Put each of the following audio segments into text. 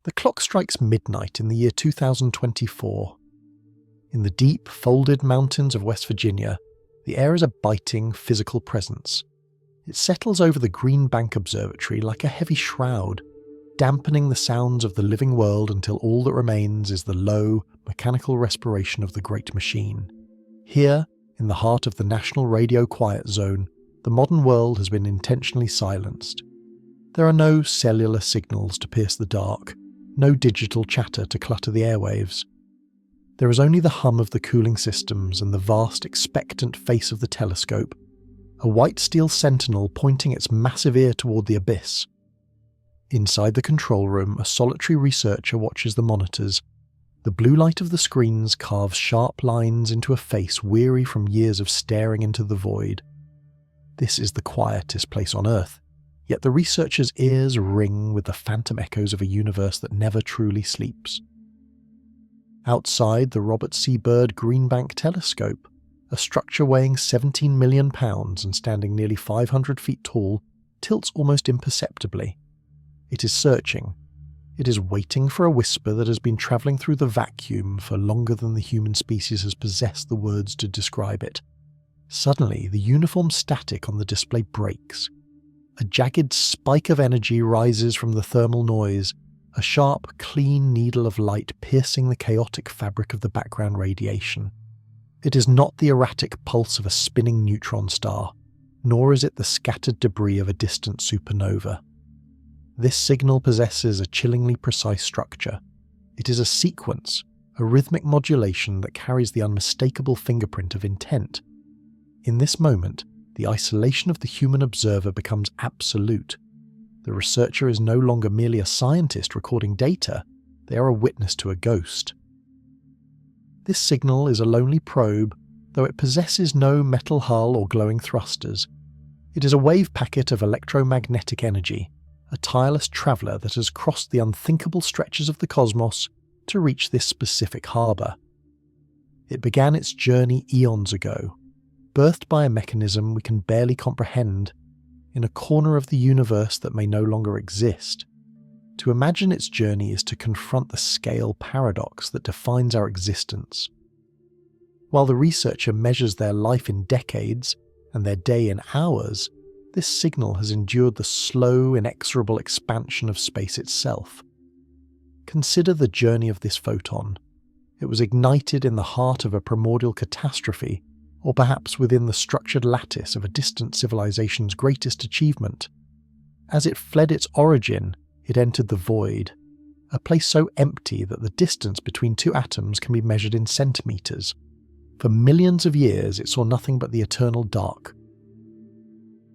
The clock strikes midnight in the year 2024. In the deep, folded mountains of West Virginia, the air is a biting, physical presence. It settles over the Green Bank Observatory like a heavy shroud, dampening the sounds of the living world until all that remains is the low, mechanical respiration of the great machine. Here, in the heart of the National Radio Quiet Zone, the modern world has been intentionally silenced. There are no cellular signals to pierce the dark, no digital chatter to clutter the airwaves. There is only the hum of the cooling systems and the vast, expectant face of the telescope, a white steel sentinel pointing its massive ear toward the abyss. Inside the control room, a solitary researcher watches the monitors. The blue light of the screens carves sharp lines into a face weary from years of staring into the void. This is the quietest place on Earth, yet the researcher's ears ring with the phantom echoes of a universe that never truly sleeps. Outside the Robert C. Byrd Green Bank Telescope, a structure weighing 17 million pounds and standing nearly 500 feet tall, tilts almost imperceptibly. It is searching. It is waiting for a whisper that has been travelling through the vacuum for longer than the human species has possessed the words to describe it. Suddenly, the uniform static on the display breaks. A jagged spike of energy rises from the thermal noise, a sharp, clean needle of light piercing the chaotic fabric of the background radiation. It is not the erratic pulse of a spinning neutron star, nor is it the scattered debris of a distant supernova. This signal possesses a chillingly precise structure. It is a sequence, a rhythmic modulation that carries the unmistakable fingerprint of intent. In this moment, the isolation of the human observer becomes absolute. The researcher is no longer merely a scientist recording data, they are a witness to a ghost. This signal is a lonely probe, though it possesses no metal hull or glowing thrusters. It is a wave packet of electromagnetic energy, a tireless traveller that has crossed the unthinkable stretches of the cosmos to reach this specific harbour. It began its journey eons ago, birthed by a mechanism we can barely comprehend, in a corner of the universe that may no longer exist. To imagine its journey is to confront the scale paradox that defines our existence. While the researcher measures their life in decades and their day in hours, this signal has endured the slow, inexorable expansion of space itself. Consider the journey of this photon. It was ignited in the heart of a primordial catastrophe, or perhaps within the structured lattice of a distant civilization's greatest achievement. As it fled its origin, it entered the void, a place so empty that the distance between two atoms can be measured in centimeters. For millions of years, it saw nothing but the eternal dark.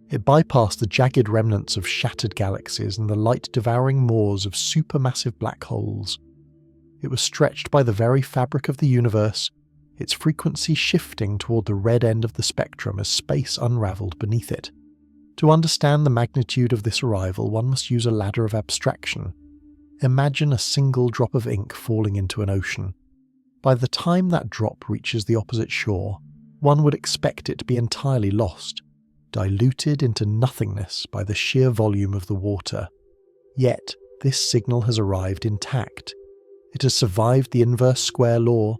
It bypassed the jagged remnants of shattered galaxies and the light-devouring maws of supermassive black holes. It was stretched by the very fabric of the universe, its frequency shifting toward the red end of the spectrum as space unravelled beneath it. To understand the magnitude of this arrival, one must use a ladder of abstraction. Imagine a single drop of ink falling into an ocean. By the time that drop reaches the opposite shore, one would expect it to be entirely lost, diluted into nothingness by the sheer volume of the water. Yet, this signal has arrived intact. It has survived the inverse square law,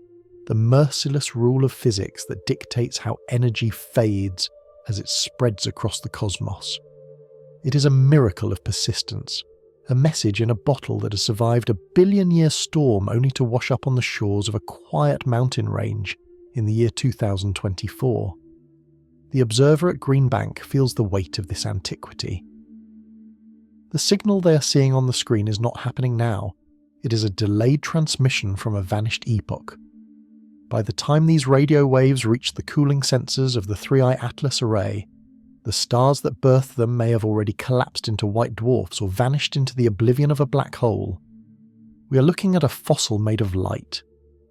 the merciless rule of physics that dictates how energy fades as it spreads across the cosmos. It is a miracle of persistence, a message in a bottle that has survived a billion-year storm only to wash up on the shores of a quiet mountain range in the year 2024. The observer at Green Bank feels the weight of this antiquity. The signal they are seeing on the screen is not happening now. It is a delayed transmission from a vanished epoch. By the time these radio waves reach the cooling sensors of the 3i Atlas array, the stars that birthed them may have already collapsed into white dwarfs or vanished into the oblivion of a black hole. We are looking at a fossil made of light.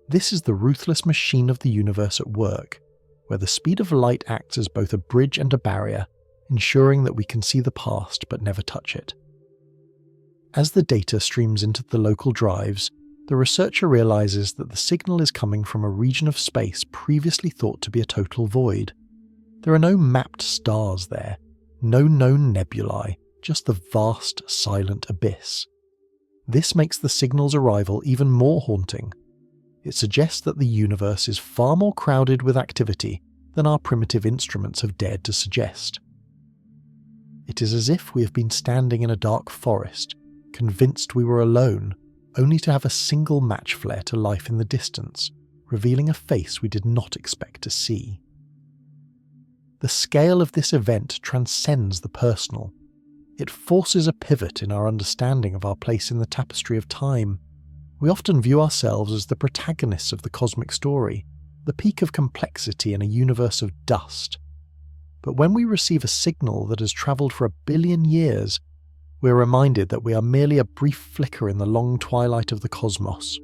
This is the ruthless machine of the universe at work, where the speed of light acts as both a bridge and a barrier, ensuring that we can see the past but never touch it. As the data streams into the local drives, the researcher realizes that the signal is coming from a region of space previously thought to be a total void. There are no mapped stars there, no known nebulae, just the vast, silent abyss. This makes the signal's arrival even more haunting. It suggests that the universe is far more crowded with activity than our primitive instruments have dared to suggest. It is as if we have been standing in a dark forest, convinced we were alone, only to have a single match flare to life in the distance, revealing a face we did not expect to see. The scale of this event transcends the personal. It forces a pivot in our understanding of our place in the tapestry of time. We often view ourselves as the protagonists of the cosmic story, the peak of complexity in a universe of dust. But when we receive a signal that has travelled for 1 billion years, we are reminded that we are merely a brief flicker in the long twilight of the cosmos.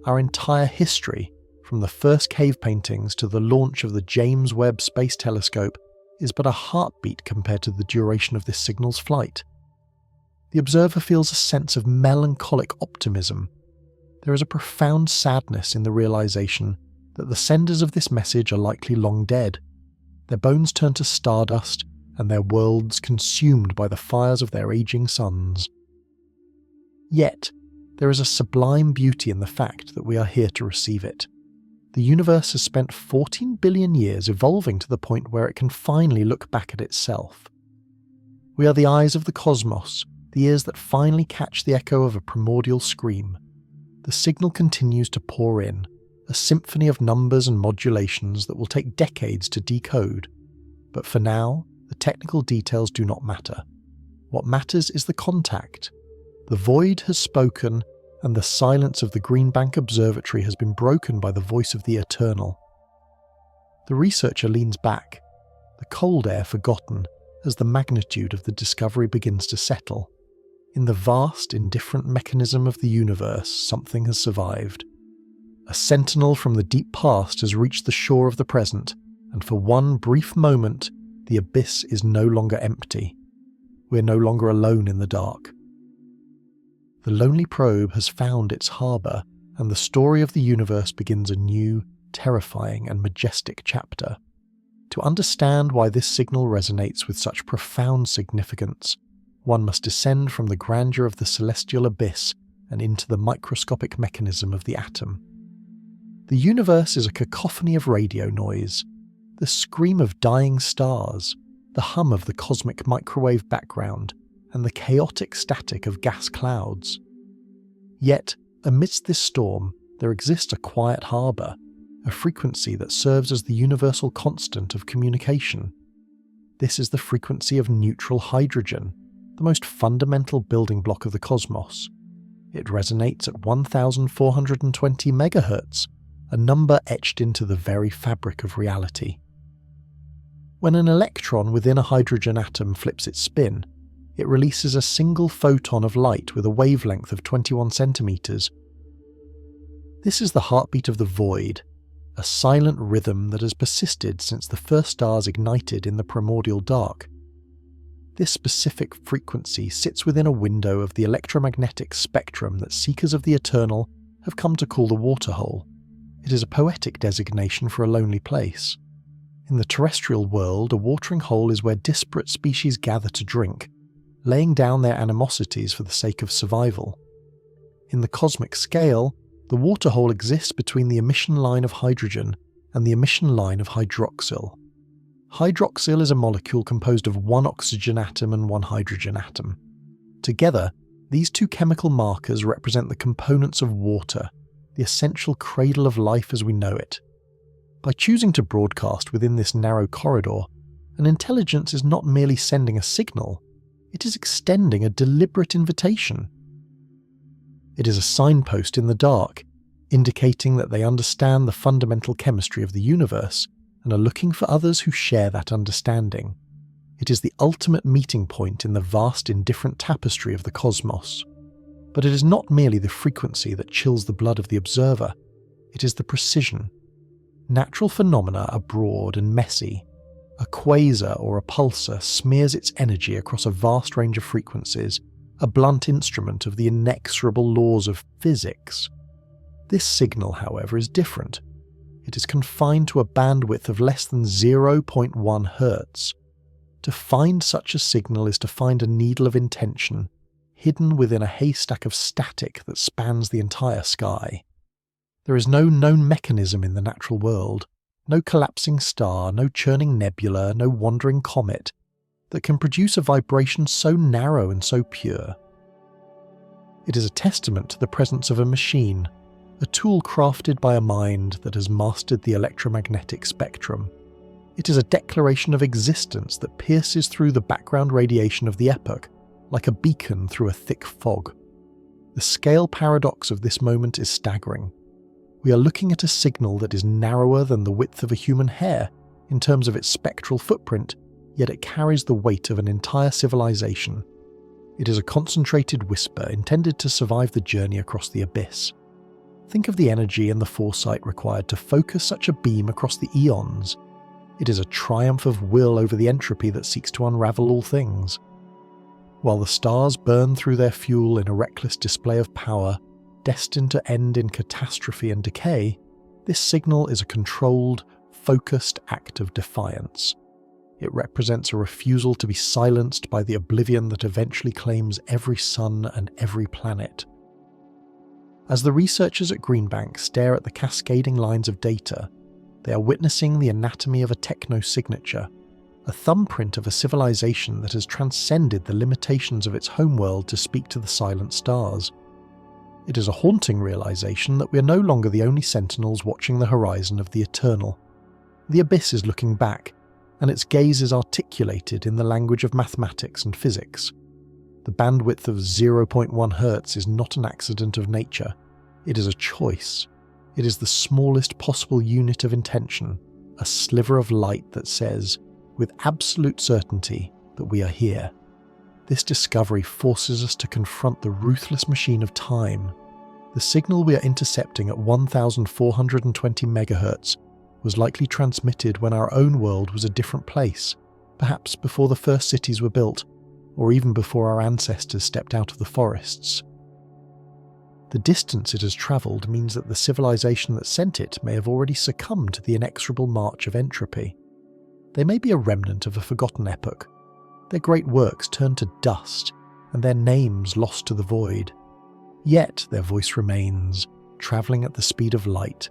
Our entire history, from the first cave paintings to the launch of the James Webb Space Telescope, is but a heartbeat compared to the duration of this signal's flight. The observer feels a sense of melancholic optimism. There is a profound sadness in the realization that the senders of this message are likely long dead, their bones turn to stardust and their worlds consumed by the fires of their aging suns. Yet, there is a sublime beauty in the fact that we are here to receive it. The universe has spent 14 billion years evolving to the point where it can finally look back at itself. We are the eyes of the cosmos, the ears that finally catch the echo of a primordial scream. The signal continues to pour in, a symphony of numbers and modulations that will take decades to decode. But for now, the technical details do not matter. What matters is the contact. The void has spoken, and the silence of the Green Bank Observatory has been broken by the voice of the eternal. The researcher leans back, the cold air forgotten as the magnitude of the discovery begins to settle. In the vast, indifferent mechanism of the universe, something has survived. A sentinel from the deep past has reached the shore of the present, and for one brief moment, the abyss is no longer empty. We're no longer alone in the dark. The lonely probe has found its harbour, and the story of the universe begins a new, terrifying and majestic chapter. To understand why this signal resonates with such profound significance, one must descend from the grandeur of the celestial abyss and into the microscopic mechanism of the atom. The universe is a cacophony of radio noise, the scream of dying stars, the hum of the cosmic microwave background, and the chaotic static of gas clouds. Yet, amidst this storm, there exists a quiet harbour, a frequency that serves as the universal constant of communication. This is the frequency of neutral hydrogen, the most fundamental building block of the cosmos. It resonates at 1420 MHz, a number etched into the very fabric of reality. When an electron within a hydrogen atom flips its spin, it releases a single photon of light with a wavelength of 21 centimeters. This is the heartbeat of the void, a silent rhythm that has persisted since the first stars ignited in the primordial dark. This specific frequency sits within a window of the electromagnetic spectrum that seekers of the eternal have come to call the waterhole. It is a poetic designation for a lonely place. In the terrestrial world, a watering hole is where disparate species gather to drink, laying down their animosities for the sake of survival. In the cosmic scale, the waterhole exists between the emission line of hydrogen and the emission line of hydroxyl. Hydroxyl is a molecule composed of one oxygen atom and one hydrogen atom. Together, these two chemical markers represent the components of water, the essential cradle of life as we know it. By choosing to broadcast within this narrow corridor, an intelligence is not merely sending a signal, it is extending a deliberate invitation. It is a signpost in the dark, indicating that they understand the fundamental chemistry of the universe and are looking for others who share that understanding. It is the ultimate meeting point in the vast indifferent tapestry of the cosmos. But it is not merely the frequency that chills the blood of the observer, it is the precision. Natural phenomena are broad and messy. A quasar or a pulsar smears its energy across a vast range of frequencies, a blunt instrument of the inexorable laws of physics. This signal, however, is different. It is confined to a bandwidth of less than 0.1 Hz. To find such a signal is to find a needle of intention, hidden within a haystack of static that spans the entire sky. There is no known mechanism in the natural world, no collapsing star, no churning nebula, no wandering comet, that can produce a vibration so narrow and so pure. It is a testament to the presence of a machine, a tool crafted by a mind that has mastered the electromagnetic spectrum. It is a declaration of existence that pierces through the background radiation of the epoch, like a beacon through a thick fog. The scale paradox of this moment is staggering. We are looking at a signal that is narrower than the width of a human hair in terms of its spectral footprint, yet it carries the weight of an entire civilization. It is a concentrated whisper intended to survive the journey across the abyss. Think of the energy and the foresight required to focus such a beam across the eons. It is a triumph of will over the entropy that seeks to unravel all things. While the stars burn through their fuel in a reckless display of power, destined to end in catastrophe and decay, this signal is a controlled, focused act of defiance. It represents a refusal to be silenced by the oblivion that eventually claims every sun and every planet. As the researchers at Green Bank stare at the cascading lines of data, they are witnessing the anatomy of a techno-signature, a thumbprint of a civilization that has transcended the limitations of its homeworld to speak to the silent stars. It is a haunting realization that we are no longer the only sentinels watching the horizon of the eternal. The abyss is looking back, and its gaze is articulated in the language of mathematics and physics. The bandwidth of 0.1 Hz is not an accident of nature. It is a choice. It is the smallest possible unit of intention, a sliver of light that says, with absolute certainty, that we are here. This discovery forces us to confront the ruthless machine of time. The signal we are intercepting at 1420 MHz was likely transmitted when our own world was a different place, perhaps before the first cities were built, or even before our ancestors stepped out of the forests. The distance it has travelled means that the civilization that sent it may have already succumbed to the inexorable march of entropy. They may be a remnant of a forgotten epoch, their great works turned to dust, and their names lost to the void. Yet their voice remains, travelling at the speed of light,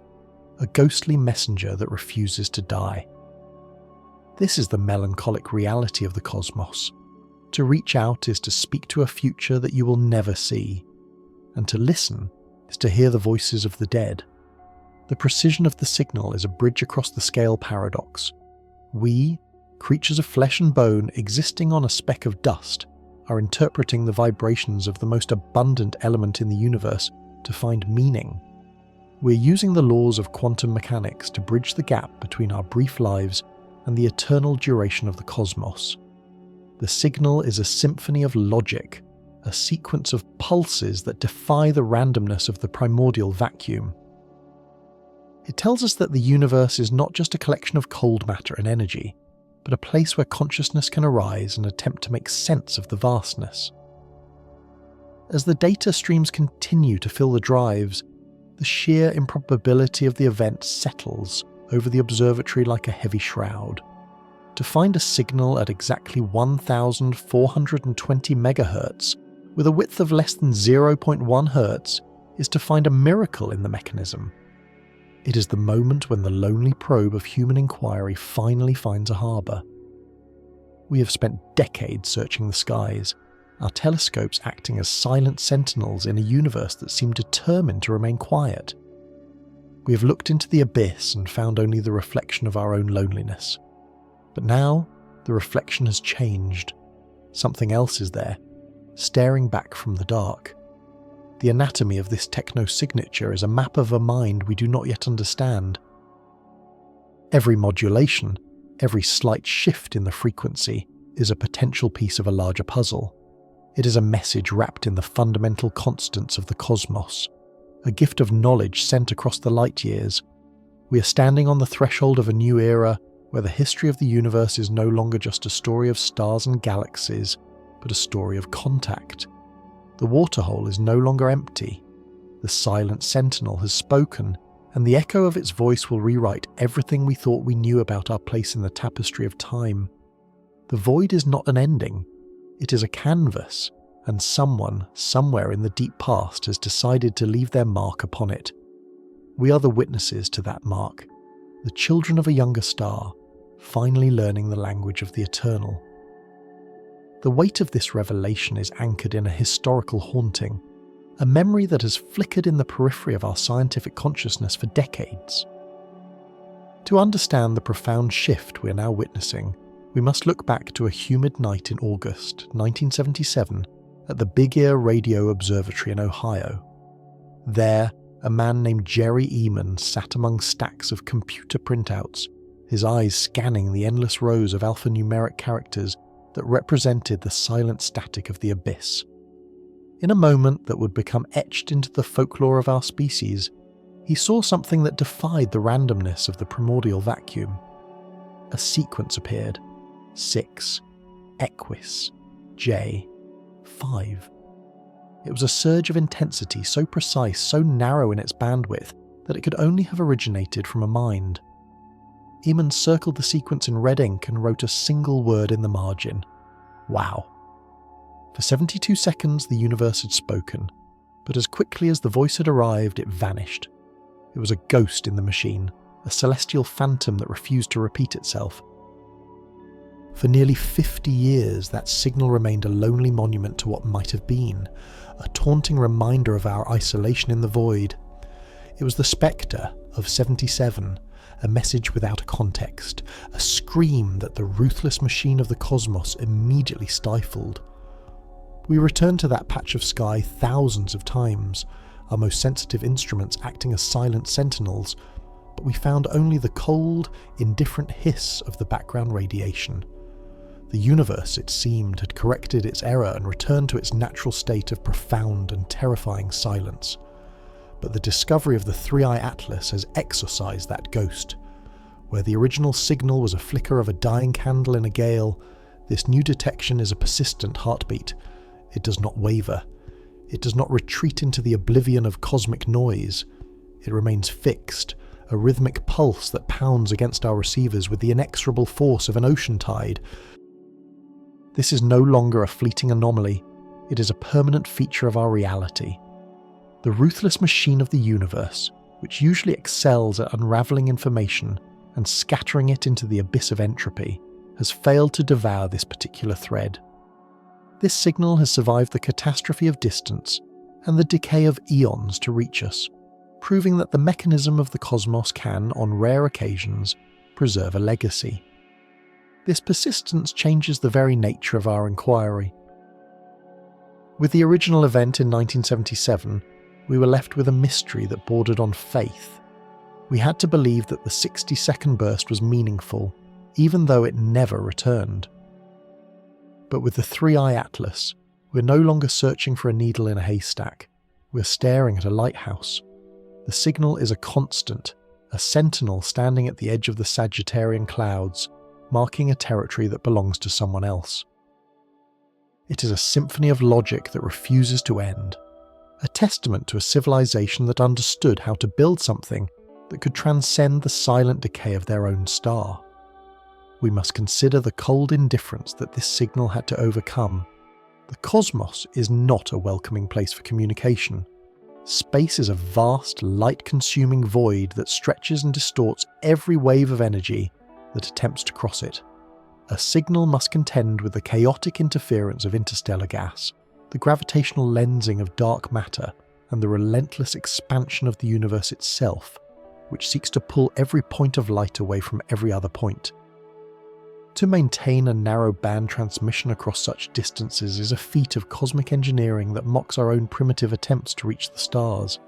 a ghostly messenger that refuses to die. This is the melancholic reality of the cosmos. To reach out is to speak to a future that you will never see, and to listen is to hear the voices of the dead. The precision of the signal is a bridge across the scale paradox. We, creatures of flesh and bone existing on a speck of dust, are interpreting the vibrations of the most abundant element in the universe to find meaning. We're using the laws of quantum mechanics to bridge the gap between our brief lives and the eternal duration of the cosmos. The signal is a symphony of logic, a sequence of pulses that defy the randomness of the primordial vacuum. It tells us that the universe is not just a collection of cold matter and energy, but a place where consciousness can arise and attempt to make sense of the vastness. As the data streams continue to fill the drives, the sheer improbability of the event settles over the observatory like a heavy shroud. To find a signal at exactly 1420 MHz with a width of less than 0.1 Hz is to find a miracle in the mechanism. It is the moment when the lonely probe of human inquiry finally finds a harbour. We have spent decades searching the skies, our telescopes acting as silent sentinels in a universe that seemed determined to remain quiet. We have looked into the abyss and found only the reflection of our own loneliness. But now, the reflection has changed. Something else is there, staring back from the dark. The anatomy of this techno-signature is a map of a mind we do not yet understand. Every modulation, every slight shift in the frequency, is a potential piece of a larger puzzle. It is a message wrapped in the fundamental constants of the cosmos, a gift of knowledge sent across the light years. We are standing on the threshold of a new era where the history of the universe is no longer just a story of stars and galaxies, but a story of contact. The waterhole is no longer empty. The silent sentinel has spoken, and the echo of its voice will rewrite everything we thought we knew about our place in the tapestry of time. The void is not an ending. It is a canvas, and someone, somewhere in the deep past, has decided to leave their mark upon it. We are the witnesses to that mark, the children of a younger star, finally learning the language of the eternal. The weight of this revelation is anchored in a historical haunting, a memory that has flickered in the periphery of our scientific consciousness for decades. To understand the profound shift we are now witnessing, we must look back to a humid night in August 1977 at the Big Ear Radio Observatory in Ohio. There, a man named Jerry Eman sat among stacks of computer printouts, his eyes scanning the endless rows of alphanumeric characters that represented the silent static of the abyss. In a moment that would become etched into the folklore of our species, he saw something that defied the randomness of the primordial vacuum. A sequence appeared. 6, Equus, J, 5. It was a surge of intensity so precise, so narrow in its bandwidth, that it could only have originated from a mind. Eamon circled the sequence in red ink and wrote a single word in the margin. Wow. For 72 seconds the universe had spoken, but as quickly as the voice had arrived, it vanished. It was a ghost in the machine, a celestial phantom that refused to repeat itself. For nearly 50 years, that signal remained a lonely monument to what might have been, a taunting reminder of our isolation in the void. It was the spectre of 77, a message without a context, a scream that the ruthless machine of the cosmos immediately stifled. We returned to that patch of sky thousands of times, our most sensitive instruments acting as silent sentinels, but we found only the cold, indifferent hiss of the background radiation. The universe, it seemed, had corrected its error and returned to its natural state of profound and terrifying silence. But the discovery of the three-eye atlas has exorcised that ghost. Where the original signal was a flicker of a dying candle in a gale, this new detection is a persistent heartbeat. It does not waver. It does not retreat into the oblivion of cosmic noise. It remains fixed, a rhythmic pulse that pounds against our receivers with the inexorable force of an ocean tide. This is no longer a fleeting anomaly. It is a permanent feature of our reality. The ruthless machine of the universe, which usually excels at unravelling information and scattering it into the abyss of entropy, has failed to devour this particular thread. This signal has survived the catastrophe of distance and the decay of eons to reach us, proving that the mechanism of the cosmos can, on rare occasions, preserve a legacy. This persistence changes the very nature of our inquiry. With the original event in 1977, we were left with a mystery that bordered on faith. We had to believe that the 60-second burst was meaningful, even though it never returned. But with the three-eye atlas, we're no longer searching for a needle in a haystack. We're staring at a lighthouse. The signal is a constant, a sentinel standing at the edge of the Sagittarian clouds, marking a territory that belongs to someone else. It is a symphony of logic that refuses to end, a testament to a civilization that understood how to build something that could transcend the silent decay of their own star. We must consider the cold indifference that this signal had to overcome. The cosmos is not a welcoming place for communication. Space is a vast, light-consuming void that stretches and distorts every wave of energy that attempts to cross it. A signal must contend with the chaotic interference of interstellar gas, the gravitational lensing of dark matter, and the relentless expansion of the universe itself, which seeks to pull every point of light away from every other point. To maintain a narrow band transmission across such distances is a feat of cosmic engineering that mocks our own primitive attempts to reach the stars.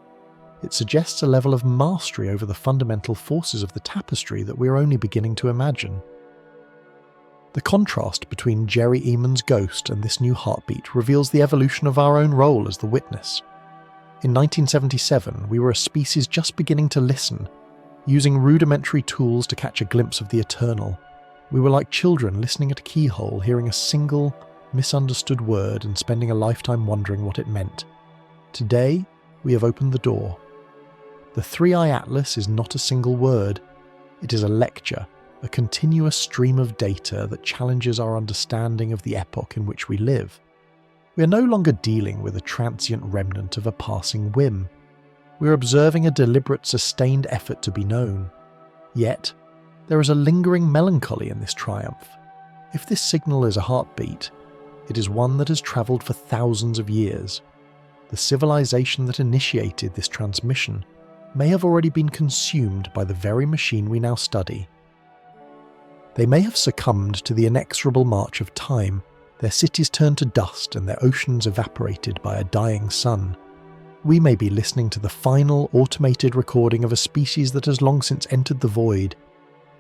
It suggests a level of mastery over the fundamental forces of the tapestry that we are only beginning to imagine. The contrast between Jerry Eman's ghost and this new heartbeat reveals the evolution of our own role as the witness. In 1977, we were a species just beginning to listen, using rudimentary tools to catch a glimpse of the eternal. We were like children listening at a keyhole, hearing a single, misunderstood word and spending a lifetime wondering what it meant. Today, we have opened the door. The three-eye atlas is not a single word. It is a lecture, a continuous stream of data that challenges our understanding of the epoch in which we live. We are no longer dealing with a transient remnant of a passing whim. We are observing a deliberate, sustained effort to be known. Yet, there is a lingering melancholy in this triumph. If this signal is a heartbeat, it is one that has travelled for thousands of years. The civilization that initiated this transmission may have already been consumed by the very machine we now study. They may have succumbed to the inexorable march of time, their cities turned to dust and their oceans evaporated by a dying sun. We may be listening to the final automated recording of a species that has long since entered the void.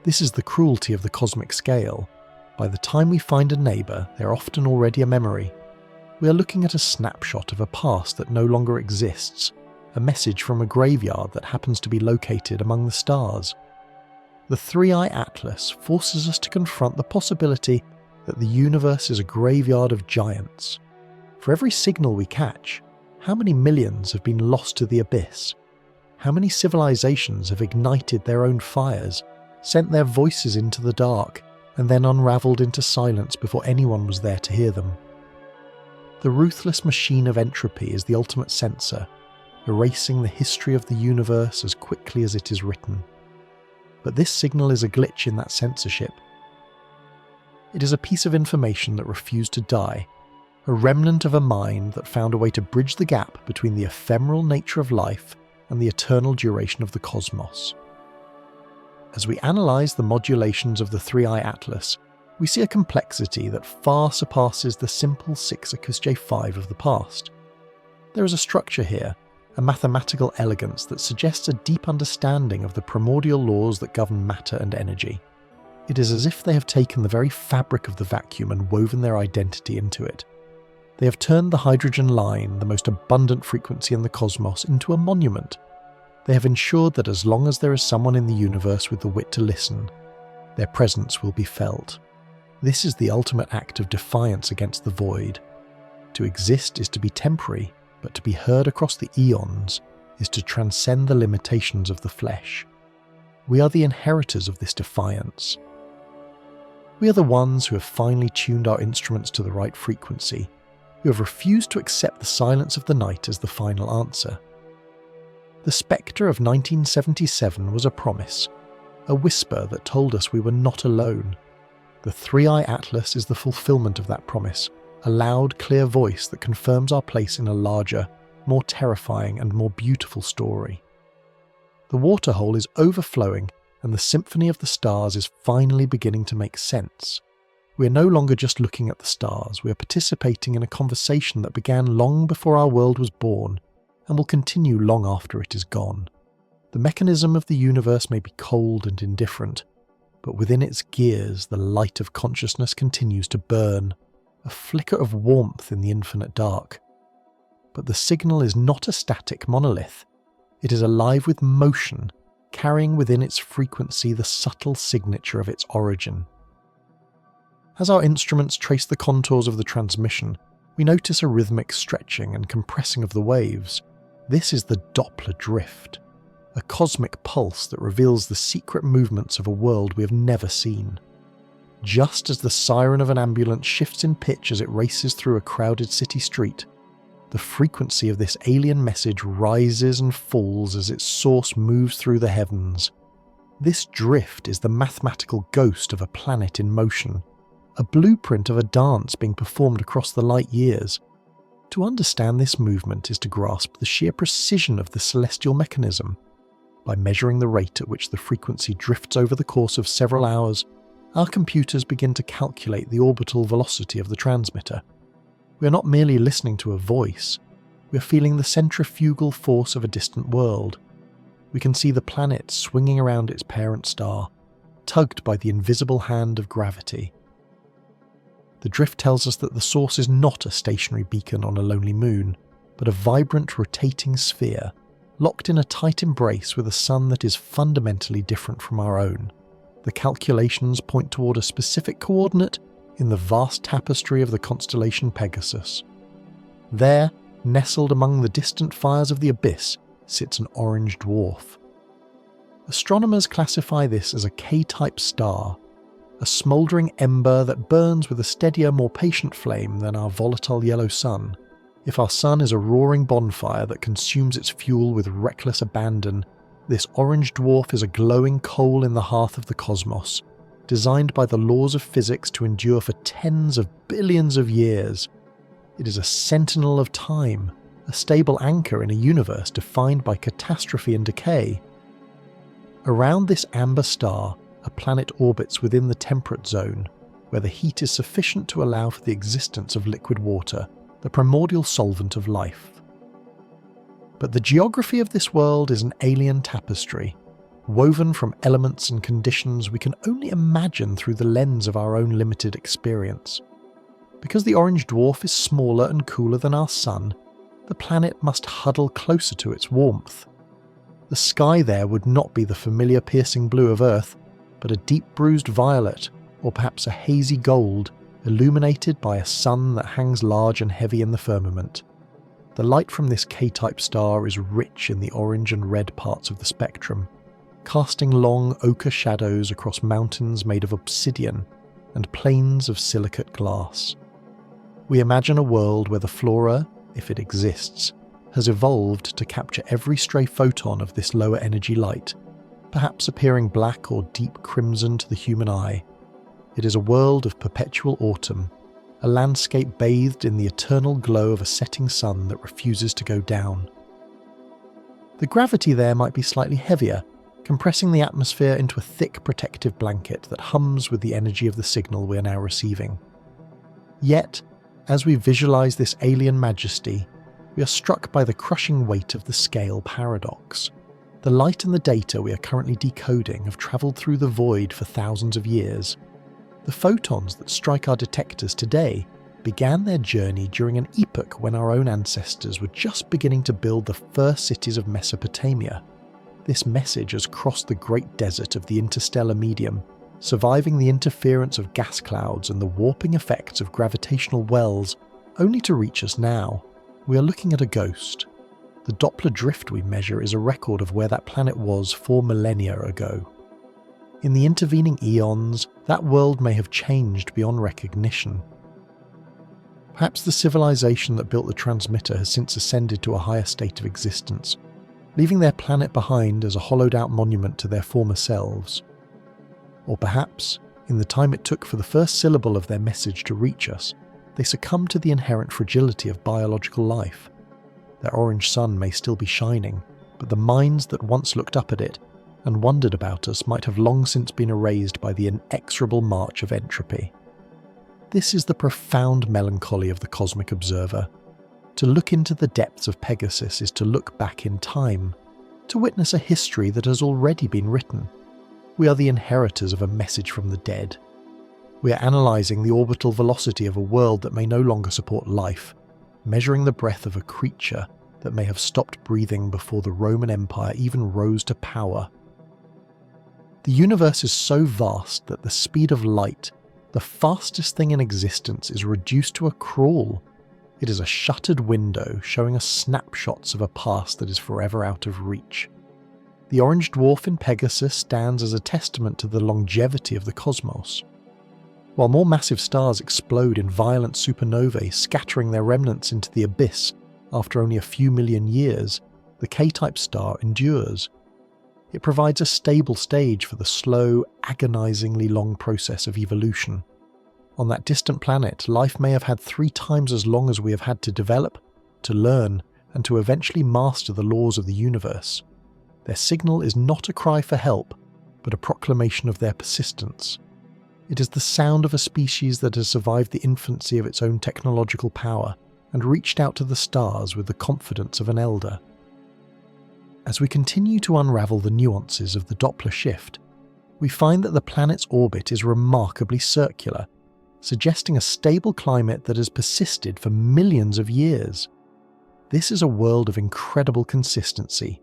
This is the cruelty of the cosmic scale. By the time we find a neighbour, they are often already a memory. We are looking at a snapshot of a past that no longer exists, a message from a graveyard that happens to be located among the stars. The Three-Eye Atlas forces us to confront the possibility that the universe is a graveyard of giants. For every signal we catch, how many millions have been lost to the abyss? How many civilizations have ignited their own fires, sent their voices into the dark, and then unravelled into silence before anyone was there to hear them? The ruthless machine of entropy is the ultimate censor, erasing the history of the universe as quickly as it is written. But this signal is a glitch in that censorship. It is a piece of information that refused to die, a remnant of a mind that found a way to bridge the gap between the ephemeral nature of life and the eternal duration of the cosmos. As we analyse the modulations of the Three-Eye Atlas, we see a complexity that far surpasses the simple 6 acoustic 5 of the past. There is a structure here, a mathematical elegance that suggests a deep understanding of the primordial laws that govern matter and energy. It is as if they have taken the very fabric of the vacuum and woven their identity into it. They have turned the hydrogen line, the most abundant frequency in the cosmos, into a monument. They have ensured that as long as there is someone in the universe with the wit to listen, their presence will be felt. This is the ultimate act of defiance against the void. To exist is to be temporary, but to be heard across the eons is to transcend the limitations of the flesh. We are the inheritors of this defiance. We are the ones who have finally tuned our instruments to the right frequency, who have refused to accept the silence of the night as the final answer. The spectre of 1977 was a promise, a whisper that told us we were not alone. The Three-Eye Atlas is the fulfillment of that promise, a loud, clear voice that confirms our place in a larger, more terrifying and more beautiful story. The waterhole is overflowing and the symphony of the stars is finally beginning to make sense. We are no longer just looking at the stars, we are participating in a conversation that began long before our world was born and will continue long after it is gone. The mechanism of the universe may be cold and indifferent, but within its gears the light of consciousness continues to burn, a flicker of warmth in the infinite dark. But the signal is not a static monolith. It is alive with motion, carrying within its frequency the subtle signature of its origin. As our instruments trace the contours of the transmission, we notice a rhythmic stretching and compressing of the waves. This is the Doppler drift, a cosmic pulse that reveals the secret movements of a world we have never seen. Just as the siren of an ambulance shifts in pitch as it races through a crowded city street, the frequency of this alien message rises and falls as its source moves through the heavens. This drift is the mathematical ghost of a planet in motion, a blueprint of a dance being performed across the light years. To understand this movement is to grasp the sheer precision of the celestial mechanism. By measuring the rate at which the frequency drifts over the course of several hours, our computers begin to calculate the orbital velocity of the transmitter. We are not merely listening to a voice, we are feeling the centrifugal force of a distant world. We can see the planet swinging around its parent star, tugged by the invisible hand of gravity. The drift tells us that the source is not a stationary beacon on a lonely moon, but a vibrant rotating sphere, locked in a tight embrace with a sun that is fundamentally different from our own. The calculations point toward a specific coordinate in the vast tapestry of the constellation Pegasus. There, nestled among the distant fires of the abyss, sits an orange dwarf. Astronomers classify this as a K-type star, a smouldering ember that burns with a steadier, more patient flame than our volatile yellow sun. If our sun is a roaring bonfire that consumes its fuel with reckless abandon, this orange dwarf is a glowing coal in the hearth of the cosmos, designed by the laws of physics to endure for tens of billions of years. It is a sentinel of time, a stable anchor in a universe defined by catastrophe and decay. Around this amber star, a planet orbits within the temperate zone, where the heat is sufficient to allow for the existence of liquid water, the primordial solvent of life. But the geography of this world is an alien tapestry, woven from elements and conditions we can only imagine through the lens of our own limited experience. Because the orange dwarf is smaller and cooler than our sun, the planet must huddle closer to its warmth. The sky there would not be the familiar piercing blue of Earth, but a deep bruised violet, or perhaps a hazy gold, illuminated by a sun that hangs large and heavy in the firmament. The light from this K-type star is rich in the orange and red parts of the spectrum, casting long ochre shadows across mountains made of obsidian and plains of silicate glass. We imagine a world where the flora, if it exists, has evolved to capture every stray photon of this lower energy light, perhaps appearing black or deep crimson to the human eye. It is a world of perpetual autumn, a landscape bathed in the eternal glow of a setting sun that refuses to go down. The gravity there might be slightly heavier, compressing the atmosphere into a thick protective blanket that hums with the energy of the signal we are now receiving. Yet, as we visualize this alien majesty, we are struck by the crushing weight of the scale paradox. The light and the data we are currently decoding have travelled through the void for thousands of years. The photons that strike our detectors today began their journey during an epoch when our own ancestors were just beginning to build the first cities of Mesopotamia. This message has crossed the great desert of the interstellar medium, surviving the interference of gas clouds and the warping effects of gravitational wells, only to reach us now. We are looking at a ghost. The Doppler drift we measure is a record of where that planet was 4 millennia ago. In the intervening eons, that world may have changed beyond recognition. Perhaps the civilization that built the transmitter has since ascended to a higher state of existence, leaving their planet behind as a hollowed-out monument to their former selves. Or perhaps, in the time it took for the first syllable of their message to reach us, they succumbed to the inherent fragility of biological life. Their orange sun may still be shining, but the minds that once looked up at it and wondered about us might have long since been erased by the inexorable march of entropy. This is the profound melancholy of the cosmic observer. To look into the depths of Pegasus is to look back in time, to witness a history that has already been written. We are the inheritors of a message from the dead. We are analysing the orbital velocity of a world that may no longer support life, measuring the breath of a creature that may have stopped breathing before the Roman Empire even rose to power. The universe is so vast that the speed of light, the fastest thing in existence, is reduced to a crawl. It is a shuttered window showing us snapshots of a past that is forever out of reach. The orange dwarf in Pegasus stands as a testament to the longevity of the cosmos. While more massive stars explode in violent supernovae, scattering their remnants into the abyss after only a few million years, the K-type star endures. It provides a stable stage for the slow, agonizingly long process of evolution. On that distant planet, life may have had 3 times as long as we have had to develop, to learn, and to eventually master the laws of the universe. Their signal is not a cry for help, but a proclamation of their persistence. It is the sound of a species that has survived the infancy of its own technological power and reached out to the stars with the confidence of an elder. As we continue to unravel the nuances of the Doppler shift, we find that the planet's orbit is remarkably circular, suggesting a stable climate that has persisted for millions of years. This is a world of incredible consistency,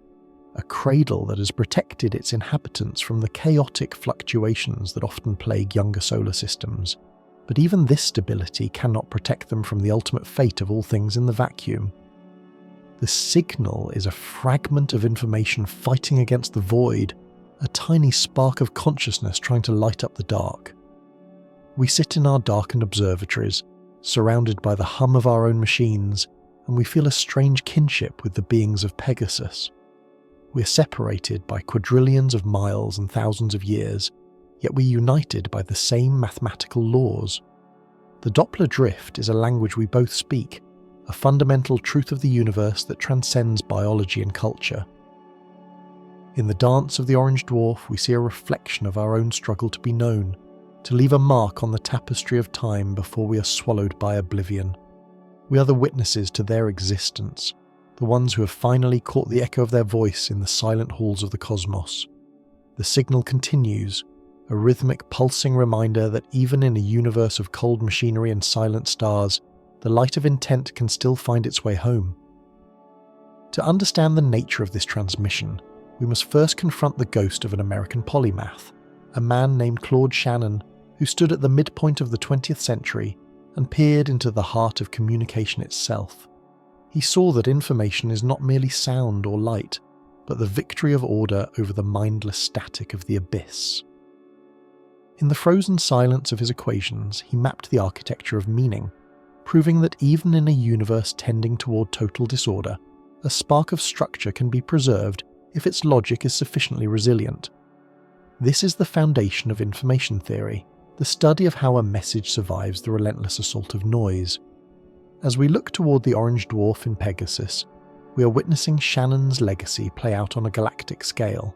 a cradle that has protected its inhabitants from the chaotic fluctuations that often plague younger solar systems. But even this stability cannot protect them from the ultimate fate of all things in the vacuum. The signal is a fragment of information fighting against the void, a tiny spark of consciousness trying to light up the dark. We sit in our darkened observatories, surrounded by the hum of our own machines, and we feel a strange kinship with the beings of Pegasus. We are separated by quadrillions of miles and thousands of years, yet we're united by the same mathematical laws. The Doppler drift is a language we both speak, a fundamental truth of the universe that transcends biology and culture. In the dance of the orange dwarf, we see a reflection of our own struggle to be known, to leave a mark on the tapestry of time before we are swallowed by oblivion. We are the witnesses to their existence, the ones who have finally caught the echo of their voice in the silent halls of the cosmos. The signal continues, a rhythmic pulsing reminder that even in a universe of cold machinery and silent stars, the light of intent can still find its way home. To understand the nature of this transmission, we must first confront the ghost of an American polymath, a man named Claude Shannon, who stood at the midpoint of the 20th century and peered into the heart of communication itself. He saw that information is not merely sound or light, but the victory of order over the mindless static of the abyss. In the frozen silence of his equations, he mapped the architecture of meaning, proving that even in a universe tending toward total disorder, a spark of structure can be preserved if its logic is sufficiently resilient. This is the foundation of information theory, the study of how a message survives the relentless assault of noise. As we look toward the orange dwarf in Pegasus, we are witnessing Shannon's legacy play out on a galactic scale.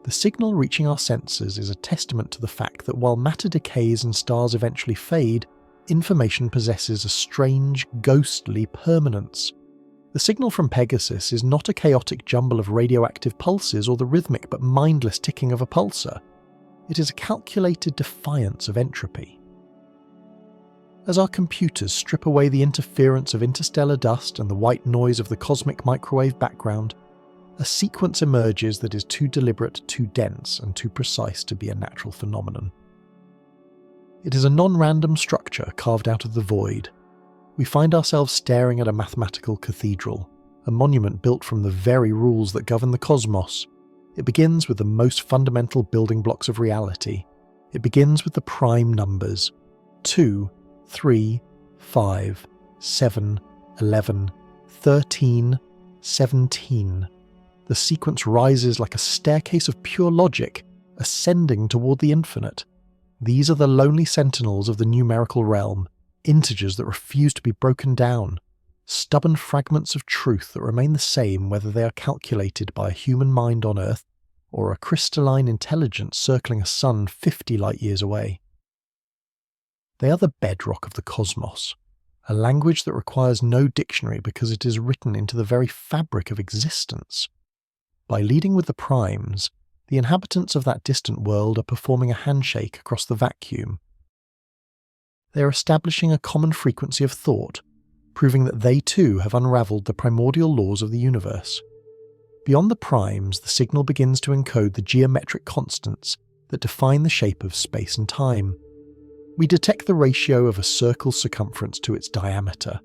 The signal reaching our senses is a testament to the fact that while matter decays and stars eventually fade, information possesses a strange, ghostly permanence. The signal from Pegasus is not a chaotic jumble of radioactive pulses or the rhythmic but mindless ticking of a pulsar. It is a calculated defiance of entropy. As our computers strip away the interference of interstellar dust and the white noise of the cosmic microwave background, a sequence emerges that is too deliberate, too dense, and too precise to be a natural phenomenon. It is a non-random structure carved out of the void. We find ourselves staring at a mathematical cathedral, a monument built from the very rules that govern the cosmos. It begins with the most fundamental building blocks of reality. It begins with the prime numbers: 2, 3, 5, 7, 11, 13, 17. The sequence rises like a staircase of pure logic, ascending toward the infinite. These are the lonely sentinels of the numerical realm, integers that refuse to be broken down, stubborn fragments of truth that remain the same whether they are calculated by a human mind on Earth or a crystalline intelligence circling a sun 50 light-years away. They are the bedrock of the cosmos, a language that requires no dictionary because it is written into the very fabric of existence. By leading with the primes, the inhabitants of that distant world are performing a handshake across the vacuum. They are establishing a common frequency of thought, proving that they too have unravelled the primordial laws of the universe. Beyond the primes, the signal begins to encode the geometric constants that define the shape of space and time. We detect the ratio of a circle's circumference to its diameter,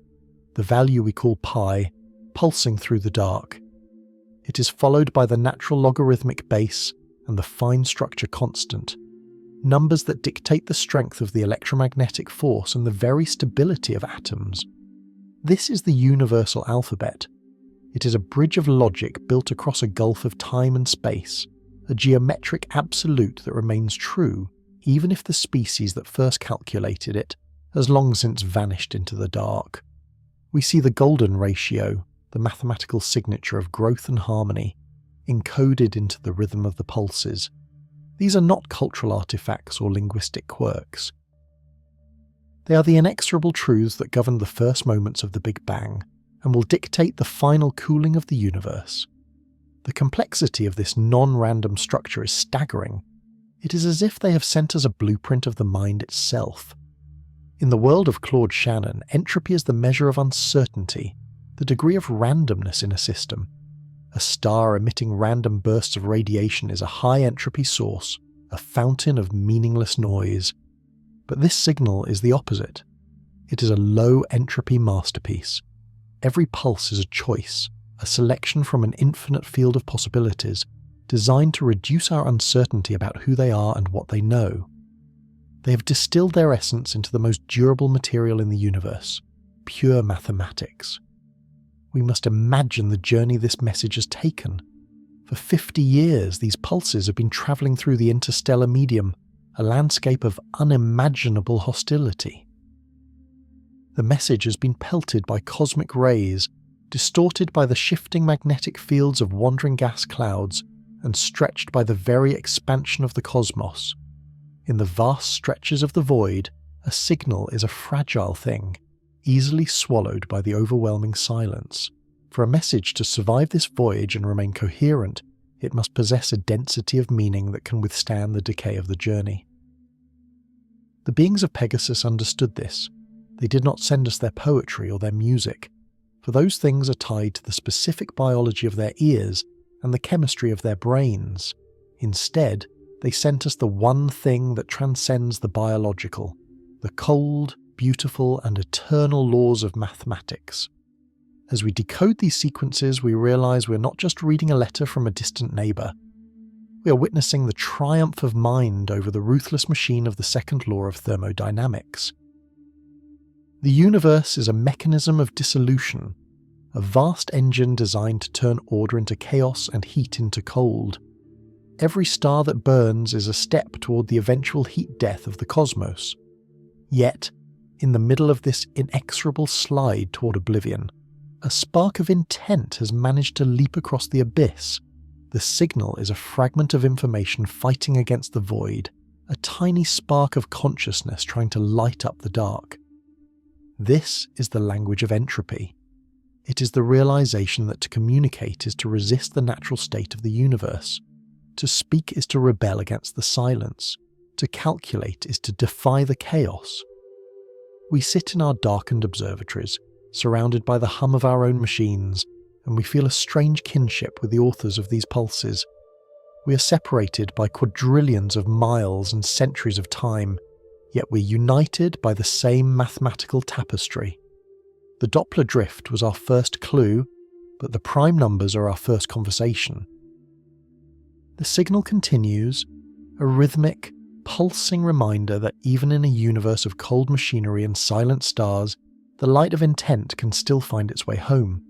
the value we call pi, pulsing through the dark. It is followed by the natural logarithmic base and the fine structure constant, numbers that dictate the strength of the electromagnetic force and the very stability of atoms. This is the universal alphabet. It is a bridge of logic built across a gulf of time and space, a geometric absolute that remains true even if the species that first calculated it has long since vanished into the dark. We see the golden ratio, the mathematical signature of growth and harmony, encoded into the rhythm of the pulses. These are not cultural artifacts or linguistic quirks. They are the inexorable truths that govern the first moments of the Big Bang and will dictate the final cooling of the universe. The complexity of this non-random structure is staggering. It is as if they have sent us a blueprint of the mind itself. In the world of Claude Shannon, entropy is the measure of uncertainty, the degree of randomness in a system. A star emitting random bursts of radiation is a high-entropy source, a fountain of meaningless noise. But this signal is the opposite. It is a low-entropy masterpiece. Every pulse is a choice, a selection from an infinite field of possibilities, designed to reduce our uncertainty about who they are and what they know. They have distilled their essence into the most durable material in the universe, pure mathematics. We must imagine the journey this message has taken. For 50 years, these pulses have been travelling through the interstellar medium, a landscape of unimaginable hostility. The message has been pelted by cosmic rays, distorted by the shifting magnetic fields of wandering gas clouds, and stretched by the very expansion of the cosmos. In the vast stretches of the void, a signal is a fragile thing, easily swallowed by the overwhelming silence. For a message to survive this voyage and remain coherent, it must possess a density of meaning that can withstand the decay of the journey. The beings of Pegasus understood this. They did not send us their poetry or their music, for those things are tied to the specific biology of their ears and the chemistry of their brains. Instead, they sent us the one thing that transcends the biological, the cold, beautiful, and eternal laws of mathematics. As we decode these sequences, we realize we're not just reading a letter from a distant neighbor. We are witnessing the triumph of mind over the ruthless machine of the second law of thermodynamics. The universe is a mechanism of dissolution, a vast engine designed to turn order into chaos and heat into cold. Every star that burns is a step toward the eventual heat death of the cosmos. Yet, in the middle of this inexorable slide toward oblivion, a spark of intent has managed to leap across the abyss. The signal is a fragment of information fighting against the void, a tiny spark of consciousness trying to light up the dark. This is the language of entropy. It is the realization that to communicate is to resist the natural state of the universe. To speak is to rebel against the silence. To calculate is to defy the chaos. We sit in our darkened observatories, surrounded by the hum of our own machines, and we feel a strange kinship with the authors of these pulses. We are separated by quadrillions of miles and centuries of time, yet we're united by the same mathematical tapestry. The Doppler drift was our first clue, but the prime numbers are our first conversation. The signal continues, a rhythmic, pulsing reminder that even in a universe of cold machinery and silent stars, the light of intent can still find its way home.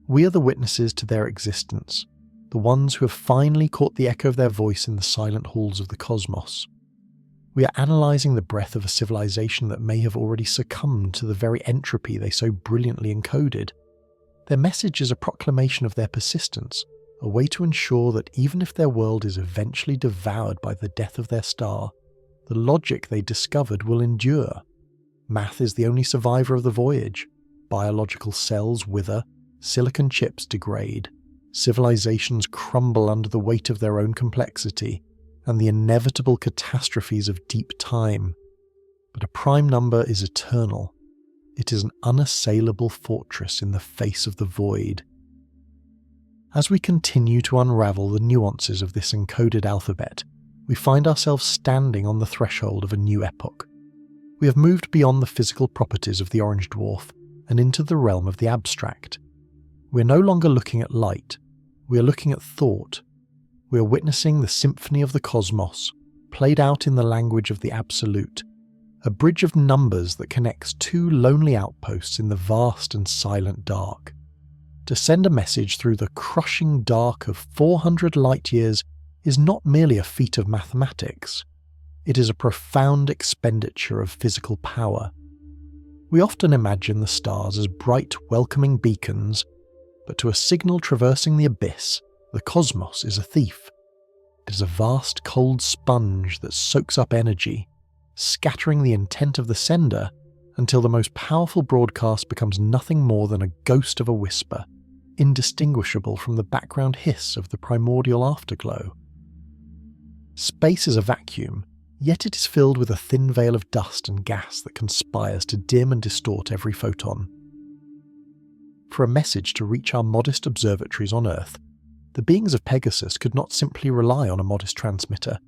We are the witnesses to their existence, the ones who have finally caught the echo of their voice in the silent halls of the cosmos. We are analysing the breath of a civilization that may have already succumbed to the very entropy they so brilliantly encoded. Their message is a proclamation of their persistence, a way to ensure that even if their world is eventually devoured by the death of their star, the logic they discovered will endure. Math is the only survivor of the voyage. Biological cells wither, silicon chips degrade, civilizations crumble under the weight of their own complexity, and the inevitable catastrophes of deep time. But a prime number is eternal. It is an unassailable fortress in the face of the void. As we continue to unravel the nuances of this encoded alphabet, we find ourselves standing on the threshold of a new epoch. We have moved beyond the physical properties of the orange dwarf and into the realm of the abstract. We are no longer looking at light, we are looking at thought. We are witnessing the symphony of the cosmos, played out in the language of the absolute, a bridge of numbers that connects two lonely outposts in the vast and silent dark. To send a message through the crushing dark of 400 light-years is not merely a feat of mathematics. It is a profound expenditure of physical power. We often imagine the stars as bright, welcoming beacons, but to a signal traversing the abyss, the cosmos is a thief. It is a vast, cold sponge that soaks up energy, scattering the intent of the sender until the most powerful broadcast becomes nothing more than a ghost of a whisper, indistinguishable from the background hiss of the primordial afterglow. Space is a vacuum, yet it is filled with a thin veil of dust and gas that conspires to dim and distort every photon. For a message to reach our modest observatories on Earth, the beings of Pegasus could not simply rely on a modest transmitter.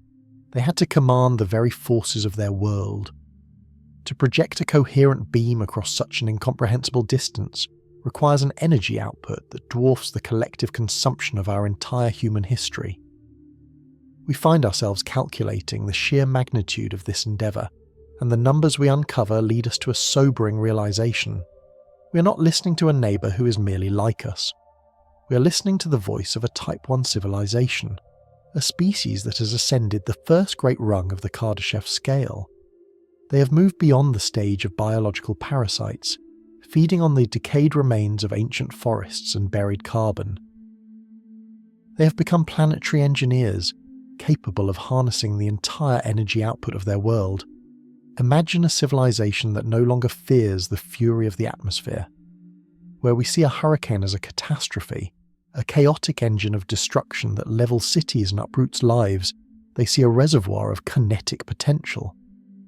They had to command the very forces of their world. To project a coherent beam across such an incomprehensible distance requires an energy output that dwarfs the collective consumption of our entire human history. We find ourselves calculating the sheer magnitude of this endeavour, and the numbers we uncover lead us to a sobering realisation. We are not listening to a neighbour who is merely like us. We are listening to the voice of a Type 1 civilization, a species that has ascended the first great rung of the Kardashev scale. They have moved beyond the stage of biological parasites, feeding on the decayed remains of ancient forests and buried carbon. They have become planetary engineers, capable of harnessing the entire energy output of their world. Imagine a civilization that no longer fears the fury of the atmosphere, where we see a hurricane as a catastrophe, a chaotic engine of destruction that levels cities and uproots lives. They see a reservoir of kinetic potential.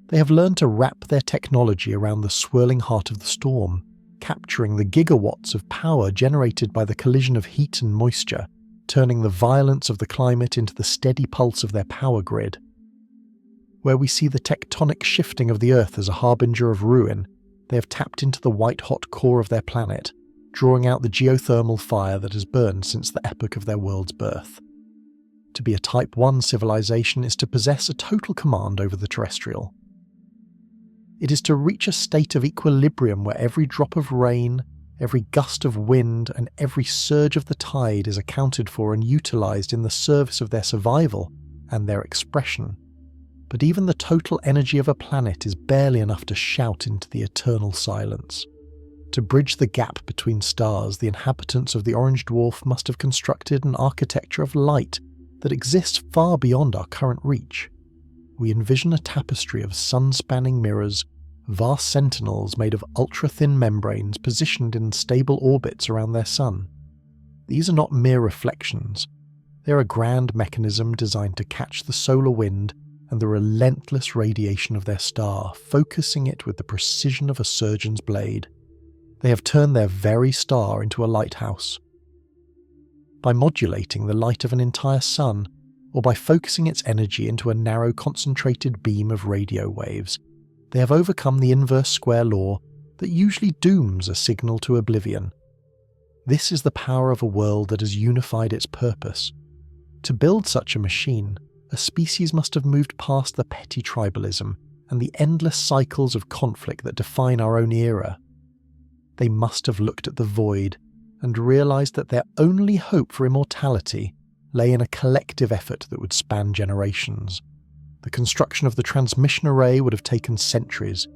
They have learned to wrap their technology around the swirling heart of the storm, capturing the gigawatts of power generated by the collision of heat and moisture, turning the violence of the climate into the steady pulse of their power grid. Where we see the tectonic shifting of the Earth as a harbinger of ruin, they have tapped into the white-hot core of their planet, drawing out the geothermal fire that has burned since the epoch of their world's birth. To be a Type 1 civilization is to possess a total command over the terrestrial. It is to reach a state of equilibrium where every drop of rain, every gust of wind, and every surge of the tide is accounted for and utilised in the service of their survival and their expression. But even the total energy of a planet is barely enough to shout into the eternal silence. To bridge the gap between stars, the inhabitants of the orange dwarf must have constructed an architecture of light that exists far beyond our current reach. We envision a tapestry of sun-spanning mirrors, vast sentinels made of ultra-thin membranes positioned in stable orbits around their sun. These are not mere reflections. They are a grand mechanism designed to catch the solar wind and the relentless radiation of their star, focusing it with the precision of a surgeon's blade. They have turned their very star into a lighthouse. By modulating the light of an entire sun, or by focusing its energy into a narrow concentrated beam of radio waves, they have overcome the inverse square law that usually dooms a signal to oblivion. This is the power of a world that has unified its purpose. To build such a machine, a species must have moved past the petty tribalism and the endless cycles of conflict that define our own era. They must have looked at the void and realised that their only hope for immortality lay in a collective effort that would span generations. The construction of the transmission array would have taken centuries.